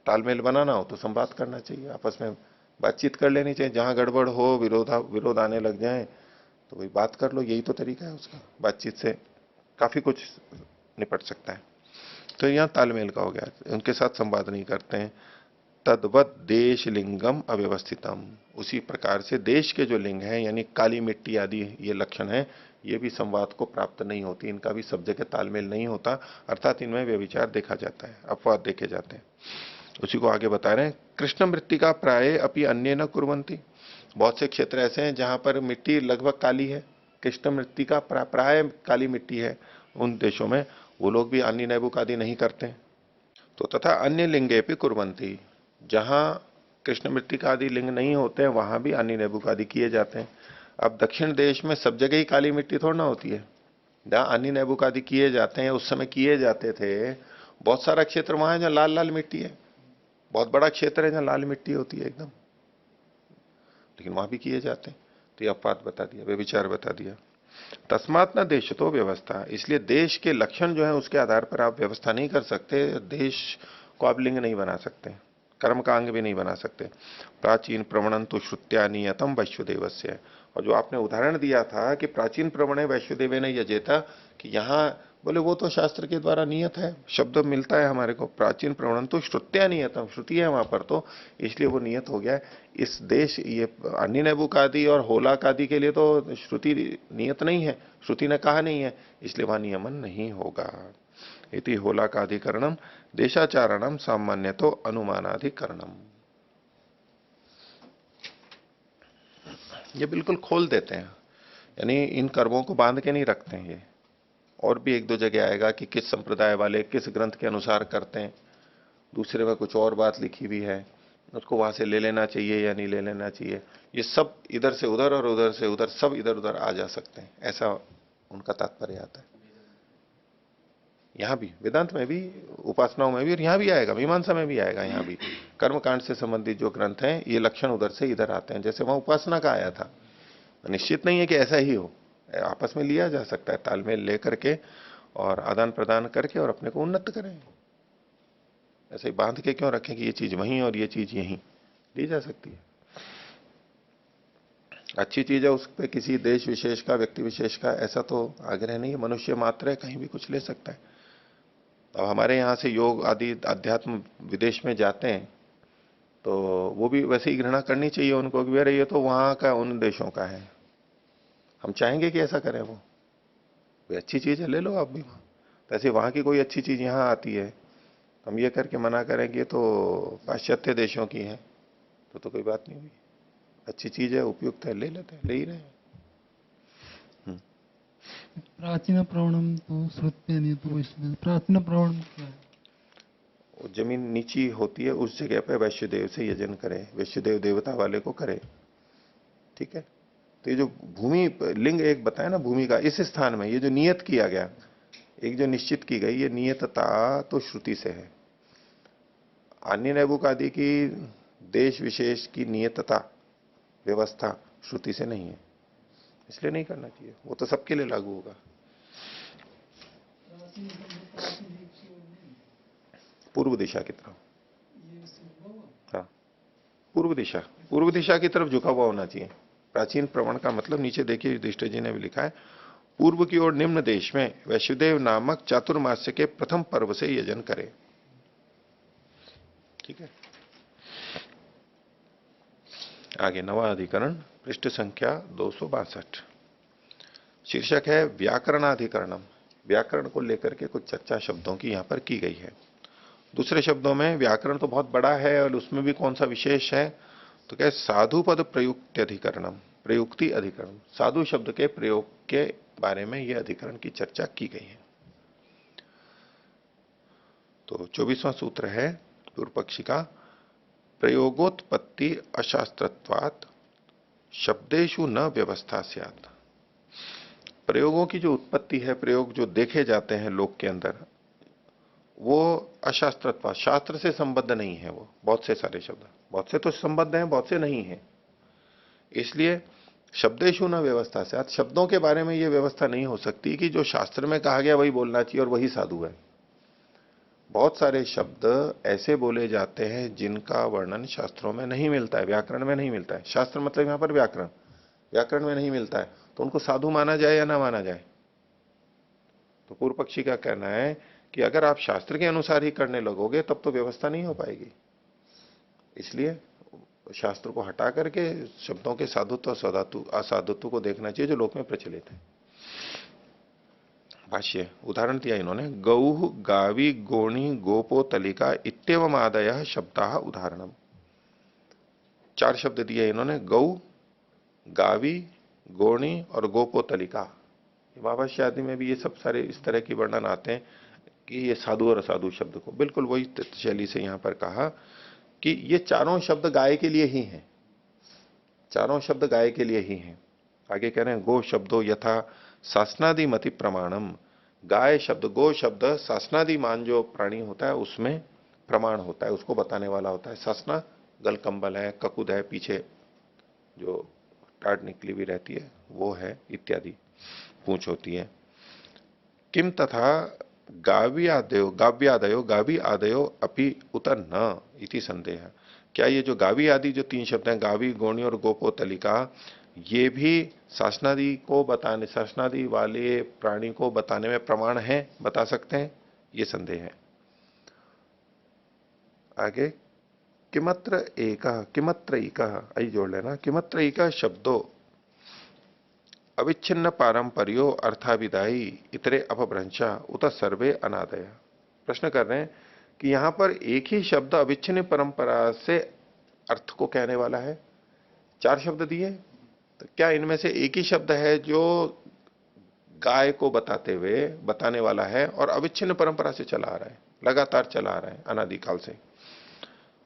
तालमेल बनाना हो तो संवाद करना चाहिए, आपस में बातचीत कर लेनी चाहिए। जहां गड़बड़ हो, विरोध आने लग जाए तो वही बात कर लो, यही तो तरीका है उसका। बातचीत से काफी कुछ निपट सकता है। तो यहां तालमेल का हो गया, उनके साथ संवाद नहीं करते हैं। तद्वत देश लिंगम अव्यवस्थितम, उसी प्रकार से देश के जो लिंग हैं यानी काली मिट्टी आदि ये लक्षण है, ये भी संवाद को प्राप्त नहीं होती, इनका भी सब जगह तालमेल नहीं होता, अर्थात इनमें व्यभिचार देखा जाता है, अपवाद देखे जाते हैं। उसी को आगे बता रहे हैं, कृष्ण मृत्तिका प्राय अपि अन्य न कुर्वन्ति। बहुत से क्षेत्र ऐसे हैं जहां पर मिट्टी लगभग काली है, कृष्ण मृत्तिका प्राय काली मिट्टी है, उन देशों में वो लोग भी अन्य नैबुक आदि नहीं करते। तो तथा अन्य लिंगे भी कुर्वन्ति, जहां कृष्ण मृत्तिका आदि लिंग नहीं होते हैं वहां भी अन्य नैबुक आदि किए जाते हैं। अब दक्षिण देश में सब जगह ही काली मिट्टी थोड़ा ना होती है, जहां अन्य नैबुक आदि किए जाते हैं उस समय किए जाते थे, बहुत सारा क्षेत्र वहां है जहां लाल लाल मिट्टी है, बहुत बड़ा क्षेत्र है जहां लाल मिट्टी होती है एकदम, लेकिन वहां भी किए जाते हैं। तो यह अपवाद बता दिया, वे विचार बता दिया। तस्मात न देश तो व्यवस्था, इसलिए देश के लक्षण जो है उसके आधार पर आप व्यवस्था नहीं कर सकते, देश को आप लिंग नहीं बना सकते, कर्म का अंग भी नहीं बना सकते। प्राचीन प्रवणन तो श्रुत्या नियतम वैश्वदेवस्य, और जो आपने उदाहरण दिया था कि प्राचीन प्रवण वैश्वदेव ने यजेता, कि यहां बोले वो तो शास्त्र के द्वारा नियत है, शब्द मिलता है हमारे को, प्राचीन प्रवणन तो श्रुत्या नियतम, श्रुति है वहां पर, तो इसलिए वो नियत हो गया है। इस देश ये अन्य नैबुक आदि और होलाक आदि के लिए तो श्रुति नियत नहीं है, श्रुति ने कहा नहीं है, इसलिए वहां नियमन नहीं होगा। इति होलाकाधिकरणम देशाचारणम सामान्य तो अनुमानाधिकरणम। ये बिल्कुल खोल देते हैं, यानी इन कर्मों को बांध के नहीं रखते हैं ये। और भी एक दो जगह आएगा कि किस संप्रदाय वाले किस ग्रंथ के अनुसार करते हैं, दूसरे में कुछ और बात लिखी हुई है, उसको वहां से ले लेना चाहिए या नहीं ले लेना चाहिए, ये सब इधर से उधर और उधर से उधर सब इधर उधर आ जा सकते हैं, ऐसा उनका तात्पर्य आता है। यहां भी वेदांत में भी, उपासनाओं में भी, और यहां भी आएगा, मीमांसा में भी आएगा, यहां भी कर्मकांड से संबंधित जो ग्रंथ हैं ये लक्षण उधर से इधर आते हैं, जैसे वहां उपासना का आया था। निश्चित नहीं है कि ऐसा ही हो, आपस में लिया जा सकता है, तालमेल लेकर के और आदान प्रदान करके और अपने को उन्नत करें। ऐसे ही बांध के क्यों रखें कि ये चीज वहीं और ये चीज यहीं, ली जा सकती है। अच्छी चीज है, उस पर किसी देश विशेष का व्यक्ति विशेष का ऐसा तो आग्रह नहीं है, मनुष्य मात्र है, कहीं भी कुछ ले सकता है। अब हमारे यहाँ से योग आदि अध्यात्म विदेश में जाते हैं तो वो भी वैसे ही घृणा करनी चाहिए उनको कि अरे ये तो वहां का उन देशों का है, हम चाहेंगे कि ऐसा करें, वो कोई अच्छी चीज है ले लो आप भी वहां, वैसे वहां की कोई अच्छी चीज यहाँ आती है, हम ये करके मना करेंगे तो पाश्चात्य देशों की है, तो कोई बात नहीं हुई, अच्छी चीज है उपयुक्त है ले लेते हैं, ले ही रहे हैं। प्राचीन प्रवणम तो श्रुत्य नहीं, तो इसमें प्राचीन प्रवणम क्या है? वो जमीन नीची होती है उस जगह पे वैश्यदेव से यजन करे, वैश्यदेव देवता वाले को करे, ठीक है। तो ये जो भूमि लिंग एक बताया ना, भूमि का इस स्थान में ये जो नियत किया गया, एक जो निश्चित की गई ये नियतता तो श्रुति से है, अन्य नैबुक आदि की देश विशेष की नियतता व्यवस्था श्रुति से नहीं है, इसलिए नहीं करना चाहिए, वो तो सबके लिए लागू होगा। पूर्व दिशा की तरफ, हाँ पूर्व दिशा की तरफ झुका हुआ होना चाहिए। प्राचीन प्रवण का मतलब नीचे देखिए युधिष्ठिर जी ने भी लिखा है, पूर्व की ओर निम्न देश में वैश्वदेव नामक चातुर्मास्य के प्रथम पर्व से यजन करे, ठीक है। आगे नवा अधिकरण पृष्ठ संख्या 262, शीर्षक है व्याकरणाधिकरणम। व्याकरण को लेकर के कुछ चर्चा शब्दों की यहां पर की गई है। दूसरे शब्दों में व्याकरण तो बहुत बड़ा है और उसमें भी कौन सा विशेष है, तो क्या साधु पद प्रयुक्ति अधिकरणम, प्रयुक्ति अधिकरण, साधु शब्द के प्रयोग के बारे में यह अधिकरण की चर्चा की गई है। तो 24वां सूत्र है पूर्व पक्षी का, प्रयोगोत्पत्ति अशास्त्रत्वात् शब्देशु न व्यवस्था स्यात्। प्रयोगों की जो उत्पत्ति है, प्रयोग जो देखे जाते हैं लोक के अंदर, वो अशास्त्रत्व, शास्त्र से संबद्ध नहीं है। वो बहुत से सारे शब्द, बहुत से तो संबद्ध हैं, बहुत से नहीं है, इसलिए शब्देशु न व्यवस्था से, शब्दों के बारे में यह व्यवस्था नहीं हो सकती कि जो शास्त्र में कहा गया वही बोलना चाहिए और वही साधु है। बहुत सारे शब्द ऐसे बोले जाते हैं जिनका वर्णन शास्त्रों में नहीं मिलता है, व्याकरण में नहीं मिलता है, शास्त्र मतलब यहां पर व्याकरण, व्याकरण में नहीं मिलता है, तो उनको साधु माना जाए या ना माना जाए। तो पूर्व पक्षी का कहना है कि अगर आप शास्त्र के अनुसार ही करने लगोगे तब तो व्यवस्था नहीं हो पाएगी, इसलिए शास्त्र को हटा करके शब्दों के साधुत्व और असाधुत्व को देखना चाहिए जो लोक में प्रचलित है। भाष्य उदाहरण दिया इन्होंने, गौ गावी गोणी गोपो तलिका इत्येवम आदयः शब्दाः उदाहरणम। 4 शब्द दिए इन्होंने, गौ, गावी, गोणी और गोपो तलिका। भाष्य आदि में भी ये सब सारे इस तरह की वर्णन आते हैं कि ये साधु और असाधु शब्द को बिल्कुल वही शैली से यहां पर कहा कि ये चारों शब्द गाय के लिए ही हैं, चारों शब्द गाय के लिए ही हैं। आगे कह रहे हैं, गो शब्दों यथा शासनादि मति प्रमाणम। गाय शब्द, गो शब्द शासनादि मान जो प्राणी होता है उसमें प्रमाण होता है, उसको बताने वाला होता है। शासना गल कंबल है, ककुद है, पीछे जो टाट निकली हुई रहती है वो है, इत्यादि पूंछ होती है। किम तथा गाव्यादयो गाव्यादयो गावी आदयो अपि उत न इति संदेह। क्या ये जो गावी आदि जो 3 शब्द हैं, गावी, गोणी और गोपो तलिका, ये भी शासनादि को बताने, शासनादि वाले प्राणी को बताने में प्रमाण है, बता सकते हैं, ये संदेह है। आगे, किमत्र एकः किमत्रैकः, आई जोड़ लेना, किमत्रैकः शब्दो अविच्छिन्न पारंपर्यो अर्थाविदायी इतरे अपभ्रंशा उत सर्वे अनादय। प्रश्न कर रहे हैं कि यहां पर एक ही शब्द अविच्छिन्न परंपरा से अर्थ को कहने वाला है। 4 शब्द दिए, तो क्या इनमें से एक ही शब्द है जो गाय को बताते हुए बताने वाला है और अविच्छिन्न परंपरा से चला आ रहा है, लगातार चला आ रहा है अनादिकाल से।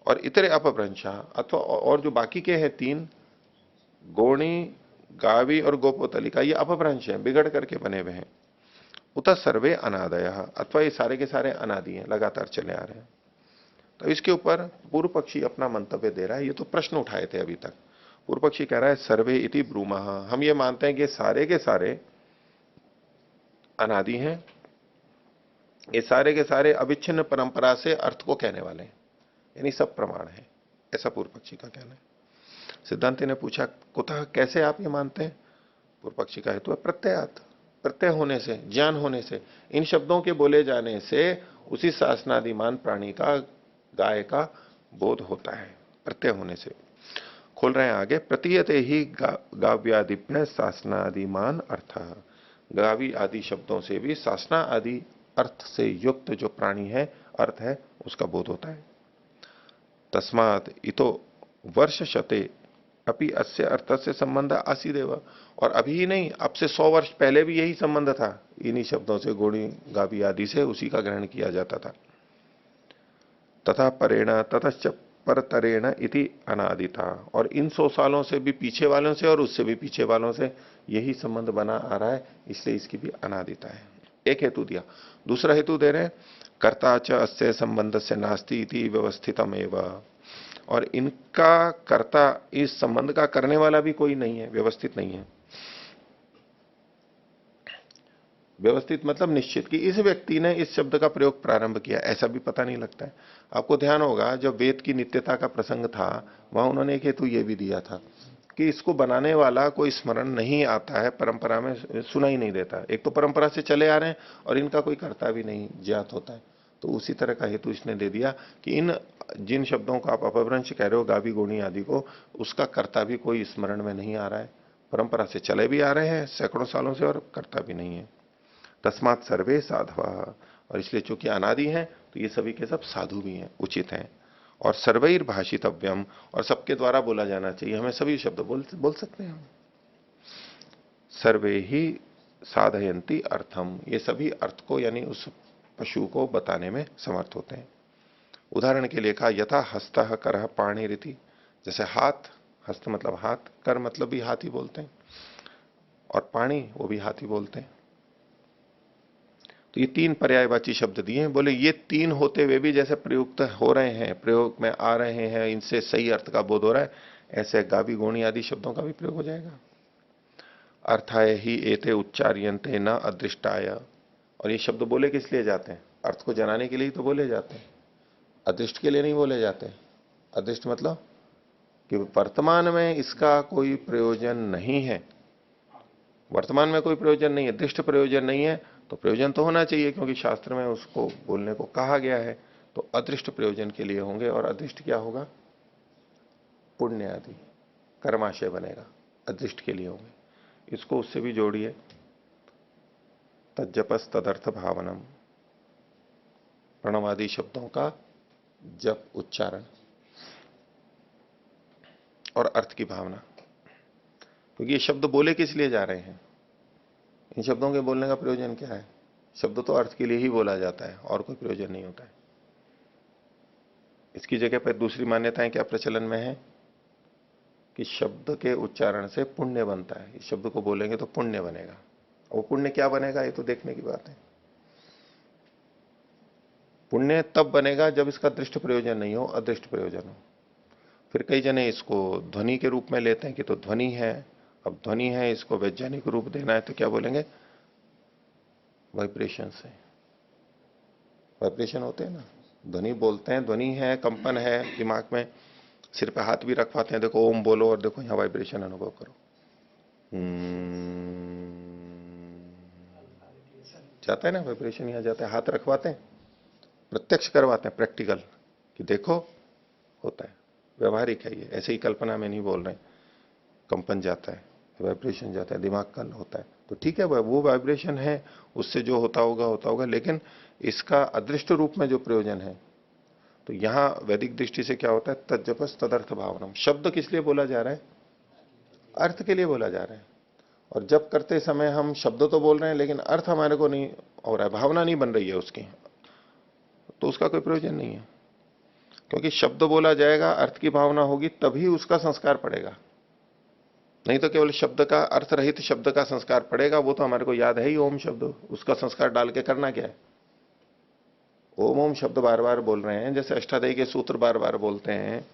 और इतरे अपभ्रंशा, अथवा और जो बाकी के हैं 3, गोणी, गावी और गोपोतलिका, ये अपभ्रंश हैं, बिगड़ करके बने हुए हैं। उत सर्वे अनादय, अथवा ये सारे के सारे अनादि हैं, लगातार चले आ रहे हैं। तो इसके ऊपर पूर्व पक्षी अपना मंतव्य दे रहा है। ये तो प्रश्न उठाए थे अभी तक। पूर्व पक्षी कह रहा है सर्वे इति ब्रूमः, हम ये मानते हैं कि सारे के सारे अनादि हैं, ये सारे के सारे अविच्छिन्न परंपरा से अर्थ को कहने वाले हैं, यानी सब प्रमाण है, ऐसा पूर्व पक्षी का कहना है। सिद्धांति ने पूछा, कुतः, कैसे आप ये मानते हैं? पूर्व पक्षी का हेतु है प्रत्ययात, प्रत्यय होने से, ज्ञान होने से, इन शब्दों के बोले जाने से उसी शासनादिमान प्राणी का, गाय का बोध होता है, प्रत्यय होने से। खोल रहे हैं आगे, प्रतीयते ही गाव्यादिप्य शासनादिमान अर्थ, गावी आदि शब्दों से भी शासना आदि अर्थ से युक्त जो प्राणी है, अर्थ है, उसका बोध होता है। तस्मात् इतो वर्ष शते अपि अस्य अर्थ से संबंध आसीदेव, और अभी ही नहीं, अब से 100 वर्ष पहले भी यही संबंध था, इन्हीं शब्दों से, गोणी, गावी आदि से उसी का ग्रहण किया जाता था। तथा परेण ततश्च परतरेण इति अनादिता, और इन 100 सालों से भी पीछे वालों से और उससे भी पीछे वालों से यही संबंध बना आ रहा है, इसलिए इसकी भी अनादिता है। एक हेतु दिया। दूसरा हेतु दे रहे हैं, कर्ता च अस्य संबंध से नास्ति इति व्यवस्थितम एवं, और इनका कर्ता, इस संबंध का करने वाला भी कोई नहीं है, व्यवस्थित नहीं है। व्यवस्थित मतलब निश्चित, कि इस व्यक्ति ने इस शब्द का प्रयोग प्रारंभ किया, ऐसा भी पता नहीं लगता है। आपको ध्यान होगा, जब वेद की नित्यता का प्रसंग था, वहां उन्होंने एक हेतु यह भी दिया था कि इसको बनाने वाला कोई स्मरण नहीं आता है, परंपरा में सुना ही नहीं देता। एक तो परंपरा से चले आ रहे हैं और इनका कोई कर्ता भी नहीं ज्ञात होता है। तो उसी तरह का हेतु इसने दे दिया कि इन जिन शब्दों को आप अपभ्रंश कह रहे हो, गावी, गोणी आदि को, उसका कर्ता भी कोई स्मरण में नहीं आ रहा है, परंपरा से चले भी आ रहे हैं सैकड़ों सालों से और कर्ता भी नहीं है। तस्मात् सर्वे साधवा, और इसलिए चूंकि अनादि हैं तो ये सभी के सब साधु भी हैं, उचित हैं। और सर्वैर भाषितव्यम, और सबके द्वारा बोला जाना चाहिए, हमें सभी शब्द बोल सकते हैं हम। सर्वे ही साधयंती अर्थम, ये सभी अर्थ को यानी उस पशु को बताने में समर्थ होते हैं। उदाहरण के लिए कहा, यथा हस्त कर पाणी रीति, जैसे हाथ, हस्त मतलब हाथ, कर मतलब भी हाथ ही बोलते हैं, और पाणी वो भी हाथ ही बोलते हैं। तो ये 3 पर्यायवाची शब्द दिए हैं। बोले ये 3 होते हुए भी जैसे प्रयुक्त हो रहे हैं, प्रयोग में आ रहे हैं, इनसे सही अर्थ का बोध हो रहा है, ऐसे गावी, गोणी आदि शब्दों का भी प्रयोग हो जाएगा। अर्थाय ही एते उच्चार्यन्ते न अदृष्टाय, और ये शब्द बोले किस लिए जाते हैं? अर्थ को जनाने के लिए तो बोले जाते हैं, अदृष्ट के लिए नहीं बोले जाते। अदृष्ट मतलब कि वर्तमान में इसका कोई प्रयोजन नहीं है, वर्तमान में कोई प्रयोजन नहीं है, दृष्ट प्रयोजन नहीं है, तो प्रयोजन तो होना चाहिए, क्योंकि शास्त्र में उसको बोलने को कहा गया है। तो अदृष्ट प्रयोजन के लिए होंगे, और अदृष्ट क्या होगा? पुण्य आदि कर्माशय बनेगा, अदृष्ट के लिए होंगे। इसको उससे भी जोड़िए, तज्जपस तदर्थ भावनम, प्रणवादि शब्दों का जप, उच्चारण और अर्थ की भावना। क्योंकि ये शब्द बोले किस लिए जा रहे हैं, इन शब्दों के बोलने का प्रयोजन क्या है? शब्द तो अर्थ के लिए ही बोला जाता है और कोई प्रयोजन नहीं होता है। इसकी जगह पर दूसरी मान्यताएं क्या प्रचलन में है कि शब्द के उच्चारण से पुण्य बनता है, इस शब्द को बोलेंगे तो पुण्य बनेगा। वो पुण्य क्या बनेगा ये तो देखने की बात है। पुण्य तब बनेगा जब इसका दृष्ट प्रयोजन नहीं हो, अदृष्ट प्रयोजन हो। फिर कई जने इसको ध्वनि के रूप में लेते हैं कि तो ध्वनि है, अब ध्वनि है, इसको वैज्ञानिक रूप देना है तो क्या बोलेंगे? वाइब्रेशन से। वाइब्रेशन होते हैं ना, ध्वनि बोलते हैं, ध्वनि है, कंपन है दिमाग में। सिर पे हाथ भी रखवाते हैं, देखो ओम बोलो और देखो यहां वाइब्रेशन अनुभव करो। जाता है ना वाइब्रेशन, यहां जाता है, हाथ रखवाते हैं, प्रत्यक्ष करवाते हैं, प्रैक्टिकल कि देखो होता है। व्यवहारिक है ये, ऐसे ही कल्पना में नहीं बोल रहे। कंपन जाता है, वाइब्रेशन जाता है, दिमाग का होता है, तो ठीक है वो वाइब्रेशन है, उससे जो होता होगा, लेकिन इसका अदृष्ट रूप में जो प्रयोजन है, तो यहां वैदिक दृष्टि से क्या होता है? तज्जपस तदर्थ भावनम। शब्द किस लिए बोला जा रहा है? अर्थ के लिए बोला जा रहा है। और जब करते समय हम शब्द तो बोल रहे हैं लेकिन अर्थ हमारे को नहीं हो रहा है, भावना नहीं बन रही है उसकी, तो उसका कोई प्रयोजन नहीं है। क्योंकि शब्द बोला जाएगा, अर्थ की भावना होगी, तभी उसका संस्कार पड़ेगा। नहीं तो केवल शब्द का, अर्थ रहित शब्द का संस्कार पड़ेगा, वो तो हमारे को याद है ही ओम शब्द, उसका संस्कार डाल के करना क्या है? ओम ओम शब्द बार बार बोल रहे हैं, जैसे अष्टाध्यायी के सूत्र बार बार बोलते हैं,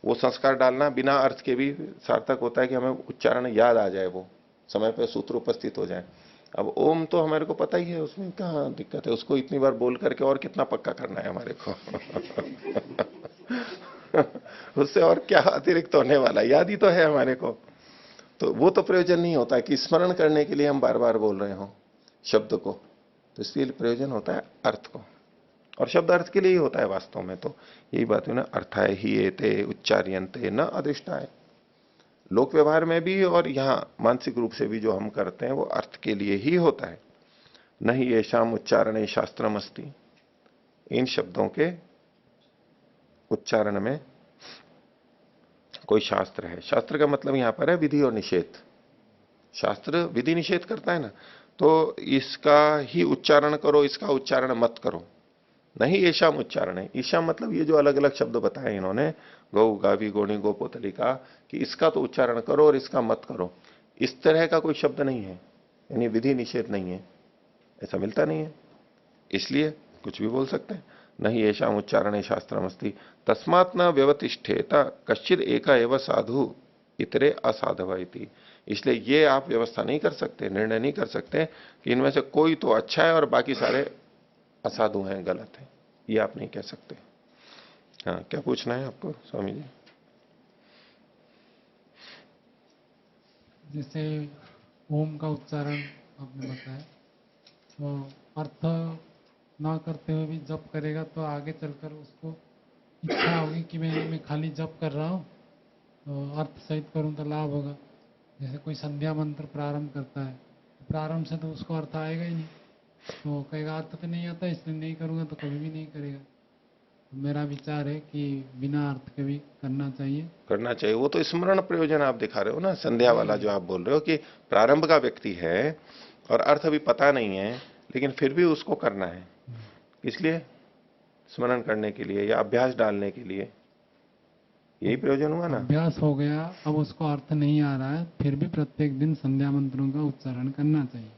वो संस्कार डालना बिना अर्थ के भी सार्थक होता है कि हमें उच्चारण याद आ जाए, वो समय पर सूत्र उपस्थित हो जाए। अब ओम तो हमारे को पता ही है, उसमें कहाँ दिक्कत है? उसको इतनी बार बोल करके और कितना पक्का करना है हमारे को? उससे और क्या अतिरिक्त होने वाला, याद ही तो है हमारे को। तो वो तो प्रयोजन नहीं होता है कि स्मरण करने के लिए हम बार बार बोल रहे हो शब्द को, तो इसलिए प्रयोजन होता है अर्थ को, और शब्द अर्थ के लिए ही होता है वास्तव में। तो यही बात है ना, अर्थाय ही एते उच्चार्यन्ते न अधिष्ठाय। लोक व्यवहार में भी और यहां मानसिक रूप से भी जो हम करते हैं वो अर्थ के लिए ही होता है। नहीं ये शाम उच्चारण शास्त्रम अस्ति, इन शब्दों के उच्चारण में कोई शास्त्र है। शास्त्र का मतलब यहां पर है विधि और निषेध। शास्त्र विधि निषेध करता है ना, तो इसका ही उच्चारण करो, इसका उच्चारण मत करो। नहीं ईशाम उच्चारण है, ईशाम मतलब ये जो अलग अलग शब्द बताए इन्होंने, गौ, गावी, गोणी, गोपोतली का, कि इसका तो उच्चारण करो और इसका मत करो, इस तरह का कोई शब्द नहीं है, यानी विधि निषेध नहीं है, ऐसा मिलता नहीं है। इसलिए कुछ भी बोल सकते हैं। नहीं ऐसा उच्चारण शास्त्रमस्ति तस्मात् न व्यवतिष्ठेता कश्चित एका एवं साधु इतरे असाधव इति। इसलिए ये आप व्यवस्था नहीं कर सकते, निर्णय नहीं कर सकते कि इनमें से कोई तो अच्छा है और बाकी सारे असाधु हैं, गलत है, ये आप नहीं कह सकते। हाँ, क्या पूछना है आपको स्वामी जी? जैसे ओम का उच्चारण आपने बताया, तो अर्थ ना करते हुए भी जप करेगा तो आगे चलकर उसको इच्छा होगी कि मैं खाली जप कर रहा हूँ, तो अर्थ सहित करूँ तो लाभ होगा। जैसे कोई संध्या मंत्र प्रारंभ करता है, प्रारंभ से तो उसको अर्थ आएगा ही नहीं, तो कहेगा अर्थ तो नहीं आता इसलिए नहीं करूँगा, तो कभी भी नहीं करेगा। तो मेरा विचार है कि बिना अर्थ के भी करना चाहिए। करना चाहिए, वो तो स्मरण प्रयोजन आप दिखा रहे हो ना, संध्या वाला जो आप बोल रहे हो कि प्रारंभ का व्यक्ति है और अर्थ अभी पता नहीं है, लेकिन फिर भी उसको करना है, इसलिए स्मरण करने के लिए या अभ्यास डालने के लिए, यही प्रयोजन हुआ ना। अभ्यास हो गया, अब उसको अर्थ नहीं आ रहा है, फिर भी प्रत्येक दिन संध्या मंत्रों का उच्चारण करना चाहिए।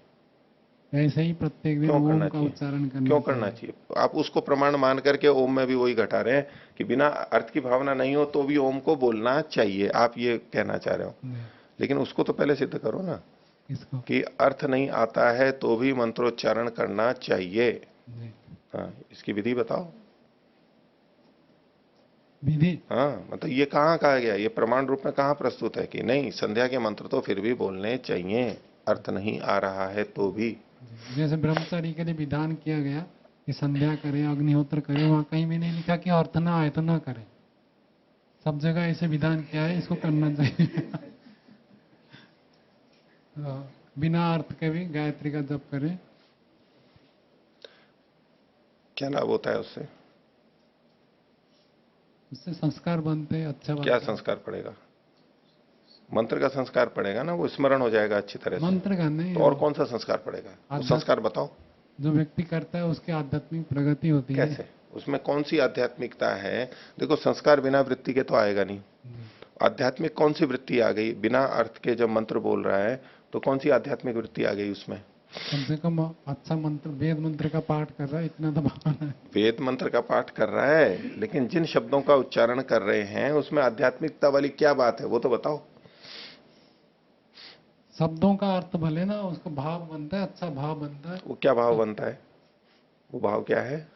ऐसे ही प्रत्येक दिन क्यों ओम करना का चाहिए? उच्चारण करना क्यों करना चाहिए? आप उसको प्रमाण मान करके ओम में भी वही घटा रहे हैं कि बिना अर्थ की भावना नहीं हो तो भी ओम को बोलना चाहिए, आप ये कहना चाह रहे हो। लेकिन उसको तो पहले सिद्ध करो ना, इसको कि अर्थ नहीं आता है तो भी मंत्रोच्चारण करना चाहिए। हाँ, इसकी विधि बताओ। विधि हाँ, मतलब ये कहाँ कहा गया, ये प्रमाण रूप में कहाँ प्रस्तुत है कि नहीं संध्या के मंत्र तो फिर भी बोलने चाहिए, अर्थ नहीं आ रहा है तो भी। जैसे ब्रह्मचारी के लिए विधान किया गया कि संध्या करें, अग्निहोत्र करें, वहां कहीं भी नहीं लिखा कि अर्थ ना आए तो ना करें, सब जगह ऐसे विधान किया है, इसको करना चाहिए। तो बिना अर्थ के भी गायत्री का जप करें, क्या लाभ होता है उससे? उससे संस्कार बनते हैं, अच्छा क्या बनता है। संस्कार पड़ेगा? मंत्र का संस्कार पड़ेगा ना, वो स्मरण हो जाएगा अच्छी तरह से। मंत्र का नहीं, तो और कौन सा संस्कार पड़ेगा? वो आध्यात्म- संस्कार बताओ जो व्यक्ति करता है उसकी आध्यात्मिक प्रगति होती है। कैसे? उसमें कौन सी आध्यात्मिकता है? देखो, संस्कार बिना वृत्ति के तो आएगा नहीं। आध्यात्मिक कौन सी वृत्ति आ गई? बिना अर्थ के जब मंत्र बोल रहा है तो कौन सी आध्यात्मिक वृत्ति आ गई उसमें? कम से कम अच्छा मंत्र, वेद मंत्र का पाठ कर रहा है, इतना तो भावना है। वेद मंत्र का पाठ कर रहा है, लेकिन जिन शब्दों का उच्चारण कर रहे हैं उसमें आध्यात्मिकता वाली क्या बात है, वो तो बताओ। शब्दों का अर्थ भले ना, उसका भाव बनता है, अच्छा भाव बनता है। वो क्या भाव बनता है? वो भाव क्या है?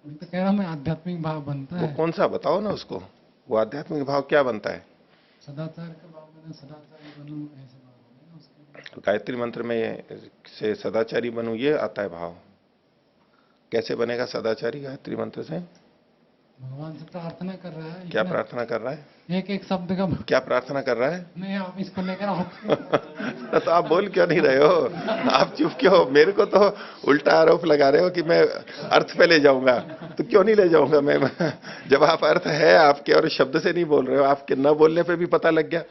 मैं तो कह रहा हूँ, मैं आध्यात्मिक भाव बनता वो है। कौन सा बताओ ना उसको। वो आध्यात्मिक भाव क्या बनता है? सदाचार का भाव बने, सदाचारी बनूं, ऐसे भाव बने ना उसके लिए। गायत्री मंत्र में से सदाचारी बनूं, ये आता है भाव। कैसे बनेगा सदाचारी गायत्री मंत्र से? भगवान से प्रार्थना कर रहा है। क्या इतना प्रार्थना कर रहा है? एक एक शब्द का क्या प्रार्थना कर रहा है? नहीं, आप इसको लेकर आओ। तो आप बोल क्यों नहीं रहे हो? आप चुप क्यों हो? मेरे को तो उल्टा आरोप लगा रहे हो कि मैं अर्थ पे ले जाऊंगा। तो क्यों नहीं ले जाऊंगा मैं? जब आप अर्थ है आपके और शब्द से नहीं बोल रहे हो, आपके न बोलने पे भी पता लग गया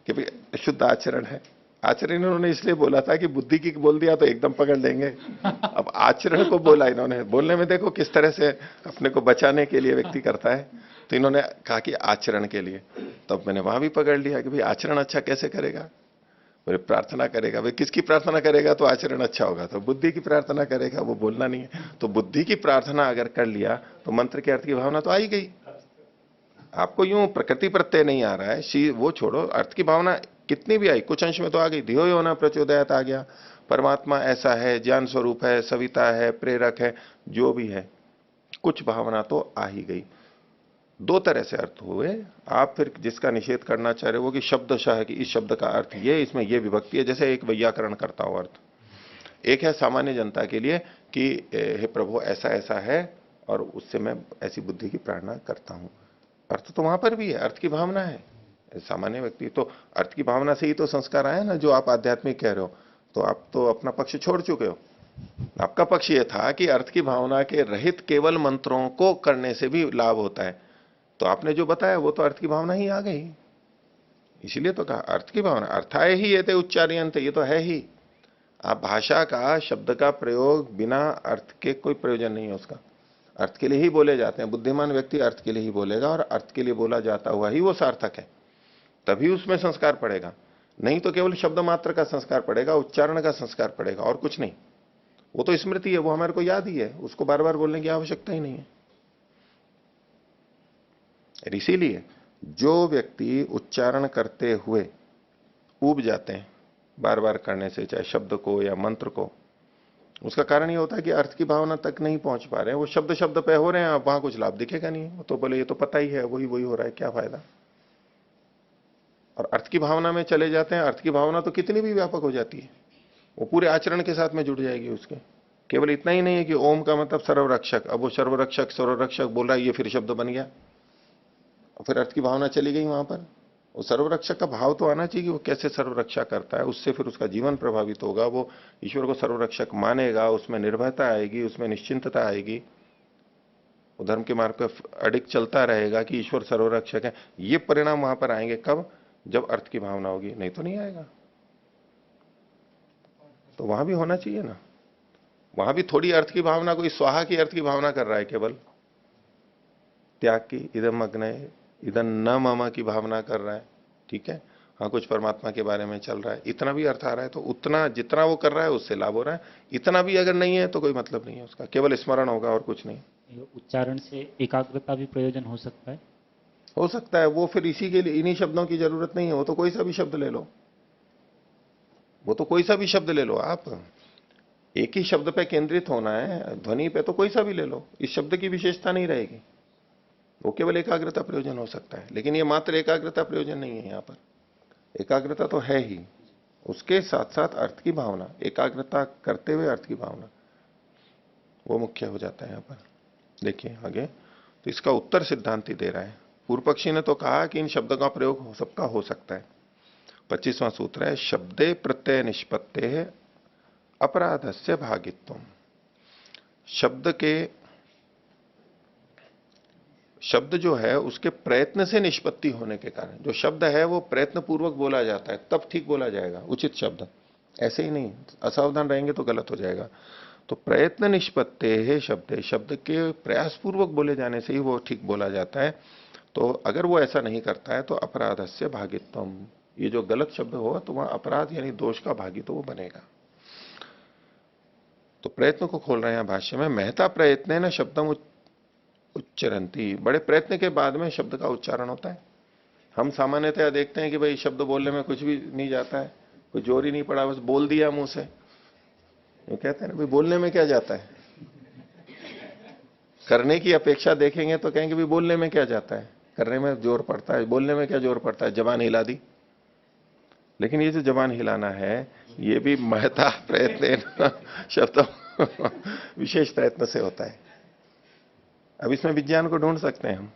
कि भाई शुद्ध आचरण है। आचरण इन्होंने इसलिए बोला था कि बुद्धि की बोल दिया तो एकदम पकड़ लेंगे। अब आचरण को बोला इन्होंने। बोलने में देखो किस तरह से अपने को बचाने के लिए व्यक्ति करता है। तो इन्होंने कहा कि आचरण के लिए, तो अब मैंने वहां भी पकड़ लिया कि भाई आचरण अच्छा कैसे करेगा? बोले प्रार्थना करेगा। भाई किसकी प्रार्थना करेगा तो आचरण अच्छा होगा? तो बुद्धि की प्रार्थना करेगा, वो बोलना नहीं है। तो बुद्धि की प्रार्थना अगर कर लिया तो मंत्र के अर्थ की भावना तो आ ही गई। आपको यूं प्रकृति प्रत्यय नहीं आ रहा है, वो छोड़ो, अर्थ की भावना कितनी भी आई, कुछ अंश में तो आ गई। धियो यो न प्रचोदयात आ गया। परमात्मा ऐसा है, ज्ञान स्वरूप है, सविता है, प्रेरक है, जो भी है, कुछ भावना तो आ ही गई। दो तरह से अर्थ हुए। आप फिर जिसका निषेध करना चाह रहे हो कि शब्दशः कि इस शब्द का अर्थ ये, इसमें ये विभक्ति है, जैसे एक वैयाकरण करता हो अर्थ। एक है सामान्य जनता के लिए कि हे प्रभु ऐसा ऐसा है और उससे मैं ऐसी बुद्धि की प्रार्थना करता हूं। अर्थ तो वहां पर भी है, अर्थ की भावना है। सामान्य व्यक्ति तो अर्थ की भावना से ही तो संस्कार आया ना। जो आप आध्यात्मिक कह रहे हो, तो आप तो अपना पक्ष छोड़ चुके हो। आपका पक्ष यह था कि अर्थ की भावना के रहित केवल मंत्रों को करने से भी लाभ होता है। तो आपने जो बताया वो तो अर्थ की भावना ही आ गई। इसीलिए तो कहा अर्थ की भावना। अर्थाय ही ये उच्चार्यंत, ये तो है ही। आप भाषा का, शब्द का प्रयोग बिना अर्थ के कोई प्रयोजन नहीं है उसका। अर्थ के लिए ही बोले जाते हैं। बुद्धिमान व्यक्ति अर्थ के लिए ही बोलेगा और अर्थ के लिए बोला जाता हुआ ही वो सार्थक है, तभी उसमें संस्कार पड़ेगा। नहीं तो केवल शब्द मात्र का संस्कार पड़ेगा, उच्चारण का संस्कार पड़ेगा और कुछ नहीं। वो तो स्मृति है, वो हमारे को याद ही है, उसको बार बार बोलने की आवश्यकता ही नहीं है। इसीलिए जो व्यक्ति उच्चारण करते हुए ऊब जाते हैं बार बार करने से, चाहे शब्द को या मंत्र को, उसका कारण ये होता है कि अर्थ की भावना तक नहीं पहुंच पा रहे हैं। वो शब्द शब्द पे हो रहे हैं, वहां कुछ लाभ दिखेगा नहीं। वो तो बोले ये तो पता ही है, वही वही हो रहा है, क्या फायदा। और अर्थ की भावना में चले जाते हैं। अर्थ की भावना तो कितनी भी व्यापक हो जाती है, वो पूरे आचरण के साथ में जुड़ जाएगी उसके। केवल इतना ही नहीं है कि ओम का मतलब सर्वरक्षक, अब वो सर्वरक्षक सर्वरक्षक बोल रहा है, ये फिर शब्द बन गया, फिर अर्थ की भावना चली गई वहां पर। वो सर्वरक्षक का भाव तो आना चाहिए कि वो कैसे सर्वरक्षा करता है, उससे फिर उसका जीवन प्रभावित होगा। वो ईश्वर को सर्वरक्षक मानेगा, उसमें निर्भयता आएगी, उसमें निश्चिंतता आएगी, वो धर्म के मार्ग पर अडिग चलता रहेगा कि ईश्वर सर्वरक्षक है। ये परिणाम वहां पर आएंगे कब? जब अर्थ की भावना होगी, नहीं तो नहीं आएगा। तो वहां भी होना चाहिए ना। वहां भी थोड़ी अर्थ की भावना, कोई स्वाहा की अर्थ की भावना कर रहा है, केवल त्याग की, इदम अग्नय इदम न मम की भावना कर रहा है, ठीक है। हाँ, कुछ परमात्मा के बारे में चल रहा है, इतना भी अर्थ आ रहा है, तो उतना जितना वो कर रहा है उससे लाभ हो रहा है। इतना भी अगर नहीं है तो कोई मतलब नहीं है उसका, केवल स्मरण होगा और कुछ नहीं। उच्चारण से एकाग्रता भी प्रयोजन हो सकता है? हो सकता है। वो फिर इसी के लिए इन्हीं शब्दों की जरूरत नहीं है, वो तो कोई सा भी शब्द ले लो, वो तो कोई सा भी शब्द ले लो। आप एक ही शब्द पे केंद्रित होना है, ध्वनि पे, तो कोई सा भी ले लो, इस शब्द की विशेषता नहीं रहेगी। वो केवल एकाग्रता प्रयोजन हो सकता है, लेकिन ये मात्र एकाग्रता प्रयोजन नहीं है। यहां पर एकाग्रता तो है ही, उसके साथ साथ अर्थ की भावना, एकाग्रता करते हुए अर्थ की भावना, वो मुख्य हो जाता है यहां पर। देखिए आगे, तो इसका उत्तर सिद्धांति दे रहा है। पूर्व पक्षी ने तो कहा कि इन शब्दों का प्रयोग सबका हो सकता है। 25वां सूत्र है, शब्दे प्रत्यय निष्पत्ते अपराधस्य भागित्वम। शब्द जो है उसके प्रयत्न से निष्पत्ति होने के कारण, जो शब्द है वो प्रयत्न पूर्वक बोला जाता है तब ठीक बोला जाएगा उचित शब्द, ऐसे ही नहीं असावधान रहेंगे तो गलत हो जाएगा। तो प्रयत्न निष्पत्ते है शब्द, शब्द के प्रयास पूर्वक बोले जाने से ही वो ठीक बोला जाता है। तो अगर वो ऐसा नहीं करता है तो अपराधस्य भागित्वम, ये जो गलत शब्द होगा तो वहां अपराध यानी दोष का भागी तो वो बनेगा। तो प्रयत्न को खोल रहे हैं भाष्य में, महता प्रयत्न है ना शब्दम उच्चरंती, बड़े प्रयत्न के बाद में शब्द का उच्चारण होता है। हम सामान्यतया देखते हैं कि भाई शब्द बोलने में कुछ भी नहीं जाता है, कोई जोर ही नहीं पड़ा, बस बोल दिया मुंह से। ये कहते हैं ना भाई बोलने में क्या जाता है, करने की अपेक्षा देखेंगे तो कहेंगे भाई बोलने में क्या जाता है, करने में जोर पड़ता है, बोलने में क्या जोर पड़ता है, जबान हिला दी। लेकिन ये जो जबान हिलाना है ये भी महता प्रयत्न शब्द विशेष प्रयत्न से होता है। अब इसमें विज्ञान को ढूंढ सकते हैं हम।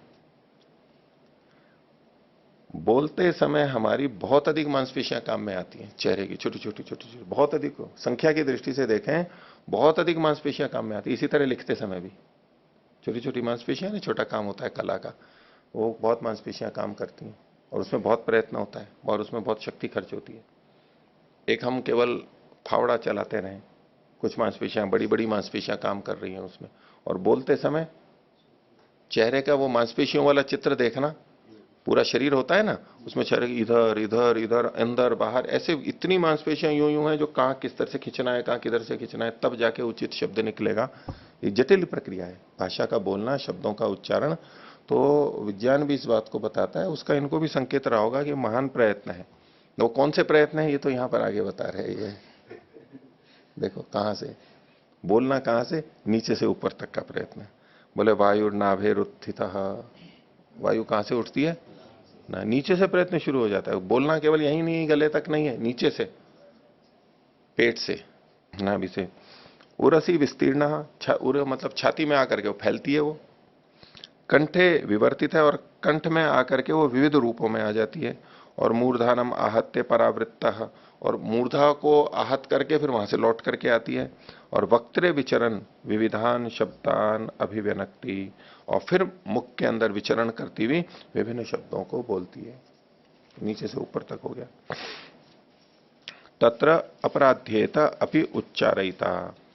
बोलते समय हमारी बहुत अधिक मांसपेशियां काम में आती हैं, चेहरे की छोटी छोटी छोटी छोटी, बहुत अधिक हो, संख्या की दृष्टि से देखें बहुत अधिक मांसपेशियां काम में आती है। इसी तरह लिखते समय भी छोटी छोटी मांसपेशियां, छोटा काम होता है कला का, वो बहुत मांसपेशियां काम करती हैं और उसमें बहुत प्रयत्न होता है और उसमें बहुत शक्ति खर्च होती है। एक हम केवल फावड़ा चलाते रहें, कुछ मांसपेशियां, बड़ी बड़ी मांसपेशियां काम कर रही हैं उसमें, और बोलते समय चेहरे का वो मांसपेशियों वाला चित्र देखना, पूरा शरीर होता है ना, उसमें चेहरे इधर इधर इधर अंदर बाहर ऐसे इतनी मांसपेशियां यूं यूं हैं जो कहां किस तरह से खींचना है, कहां किधर से खींचना है, तब जाके उचित शब्द निकलेगा। ये जटिल प्रक्रिया है भाषा का बोलना, शब्दों का उच्चारण। तो विज्ञान भी इस बात को बताता है, उसका इनको भी संकेत रहा होगा कि महान प्रयत्न है। वो कौन से प्रयत्न है ये तो यहां पर आगे बता रहे हैं। ये देखो कहां से बोलना, कहां से, नीचे से ऊपर तक का प्रयत्न है। बोले वायु नाभेरुत्थित, वायु कहां से उठती है ना, नीचे से प्रयत्न शुरू हो जाता है। बोलना केवल यही नहीं, गले तक नहीं है, नीचे से, पेट से, नाभि से। उरसी विस्तीर्ण, उर मतलब छाती में आकर के वो फैलती है, वो कंठे विवर्तित है और कंठ में आकर के वो विविध रूपों में आ जाती है। और मूर्धानम आहत्य परावृत्त, और मूर्धा को आहत करके फिर वहां से लौट करके आती है। और वक्त्रे विचरण विविधान शब्दान अभिव्यनक्ति, और फिर मुख के अंदर विचरण करती हुई विभिन्न शब्दों को बोलती है। नीचे से ऊपर तक हो गया। तत्र अपराध्येता अपि उच्चारयिता,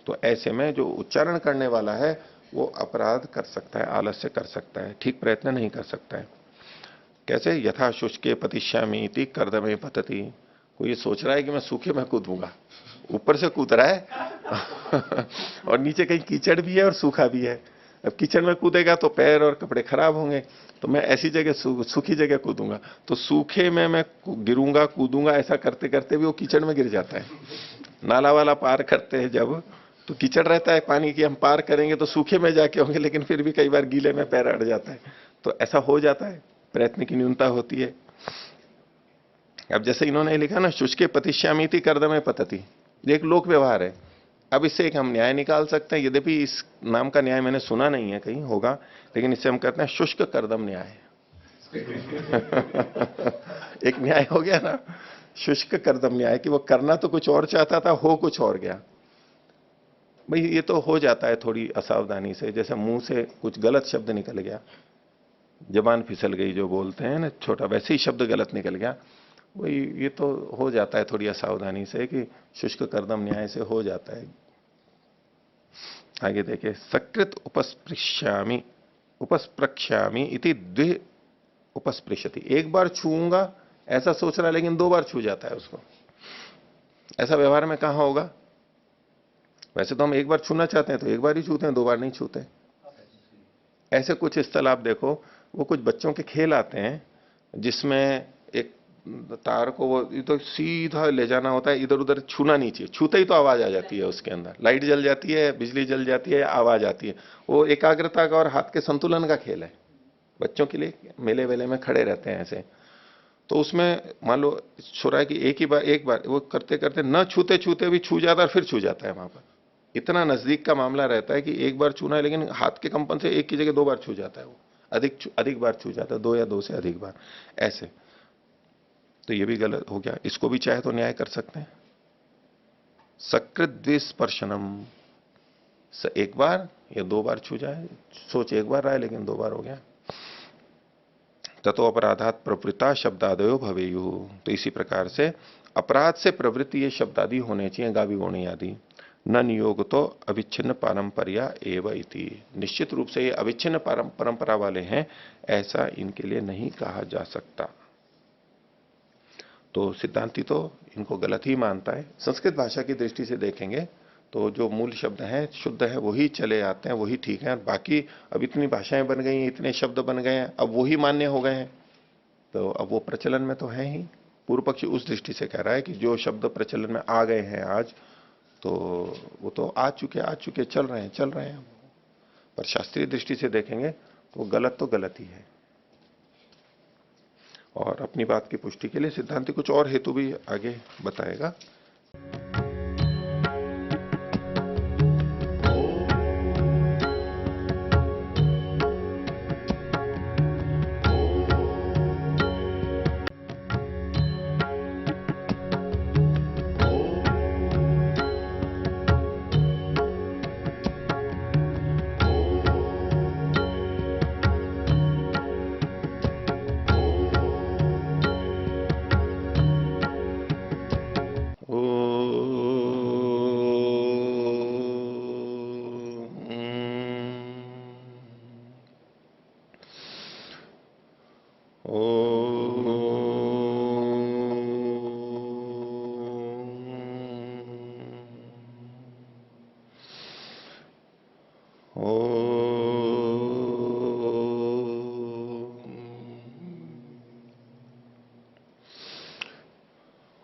तो ऐसे में जो उच्चारण करने वाला है वो अपराध कर सकता है, आलस्य कर सकता है, ठीक प्रयत्न नहीं कर सकता है। कैसे, यथा शुष्के पतिश्यामी इति कर्दमे पतति, कोई ये सोच रहा है कि मैं सूखे में कूदूंगा, ऊपर से कूद रहा है और नीचे कहीं कीचड़ भी है और सूखा भी है। अब कीचड़ में कूदेगा तो पैर और कपड़े खराब होंगे, तो मैं ऐसी जगह सूखी जगह कूदूंगा, तो सूखे में मैं गिरूंगा कूदूंगा, ऐसा करते करते भी वो कीचड़ में गिर जाता है। नाला वाला पार करते हैं जब, तो कीचड़ रहता है पानी की, हम पार करेंगे तो सूखे में जाके होंगे, लेकिन फिर भी कई बार गीले में पैर अड़ जाता है। तो ऐसा हो जाता है, प्रयत्न की न्यूनता होती है। अब जैसे इन्होंने लिखा ना, शुष्के पतिश्यामीति कर्दमे पतति, ये एक लोक व्यवहार है। अब इससे एक हम न्याय निकाल सकते हैं, यद्यपि इस नाम का न्याय मैंने सुना नहीं है, कहीं होगा, लेकिन इससे हम कहते हैं शुष्क कर्दम न्याय। एक न्याय हो गया ना, शुष्क कर्दम न्याय, कि वो करना तो कुछ और चाहता था, हो कुछ और गया। भाई ये तो हो जाता है थोड़ी असावधानी से, जैसे मुंह से कुछ गलत शब्द निकल गया, जबान फिसल गई जो बोलते हैं ना, छोटा वैसे ही शब्द गलत निकल गया, वही ये तो हो जाता है थोड़ी असावधानी से, कि शुष्क कर्दम न्याय से हो जाता है। आगे देखिए, सकृत उपस्पृश्यामी उपस्प्रक्ष्यामी इति द्वि उपस्पृशति, एक बार छूंगा ऐसा सोच रहा है लेकिन दो बार छू जाता है उसको। ऐसा व्यवहार में कहां होगा? वैसे तो हम एक बार छूना चाहते हैं तो एक बार ही छूते हैं, दो बार नहीं छूते। ऐसे कुछ स्थल आप देखो, वो कुछ बच्चों के खेल आते हैं जिसमें एक तार को वो तो सीधा ले जाना होता है, इधर उधर छूना नहीं चाहिए, छूते ही तो आवाज आ जाती है उसके अंदर, लाइट जल जाती है, बिजली जल जाती है, आवाज आती है। वो एकाग्रता का और हाथ के संतुलन का खेल है बच्चों के लिए, मेले वेले में खड़े रहते हैं ऐसे। तो उसमें मान लो छोरा कि एक बार वो करते करते न छूते छूते भी छू जाता है, फिर छू जाता है वहां पर। इतना नजदीक का मामला रहता है कि एक बार छूना है, लेकिन हाथ के कंपन से एक की जगह दो बार छू जाता है, वो अधिक बार छू जाता है, दो या दो से अधिक बार ऐसे। तो ये भी गलत हो गया, इसको भी चाहे तो न्याय कर सकते हैं। सकृत द्विस्पर्शनम, एक बार या 2 बार छू जाए, सोच एक बार रहा है लेकिन 2 बार हो गया। ततो अपराधात प्रवृत्ता शब्दादयो भवेयु। तो इसी प्रकार से अपराध से प्रवृत्ति ये शब्दादि होने चाहिए, गावी गोणी आदि। न नियोग तो अविच्छिन्न पारंपरिया एव इति। निश्चित रूप से ये अविच्छिन्न परंपरा वाले हैं, ऐसा इनके लिए नहीं कहा जा सकता। तो सिद्धांती तो इनको गलत ही मानता है। संस्कृत भाषा की दृष्टि से देखेंगे तो जो मूल शब्द हैं शुद्ध है वही चले आते हैं, वही ठीक है। बाकी अब इतनी भाषाएं बन गई हैं, इतने शब्द बन गए हैं, अब वही मान्य हो गए हैं, तो अब वो प्रचलन में तो है ही। पूर्व पक्षी उस दृष्टि से कह रहा है कि जो शब्द प्रचलन में आ गए हैं आज, तो वो तो आ चुके चल रहे हैं। पर शास्त्रीय दृष्टि से देखेंगे तो गलत ही है। और अपनी बात की पुष्टि के लिए सिद्धांति कुछ और हेतु भी आगे बताएगा।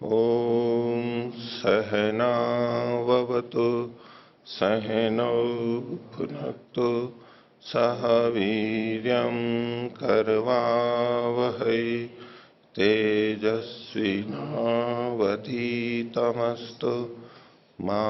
ओम सहनाववतु सहनौ भुनक्तु सह वीर्यं करवावहै तेजस्विनावधीतमस्तु मा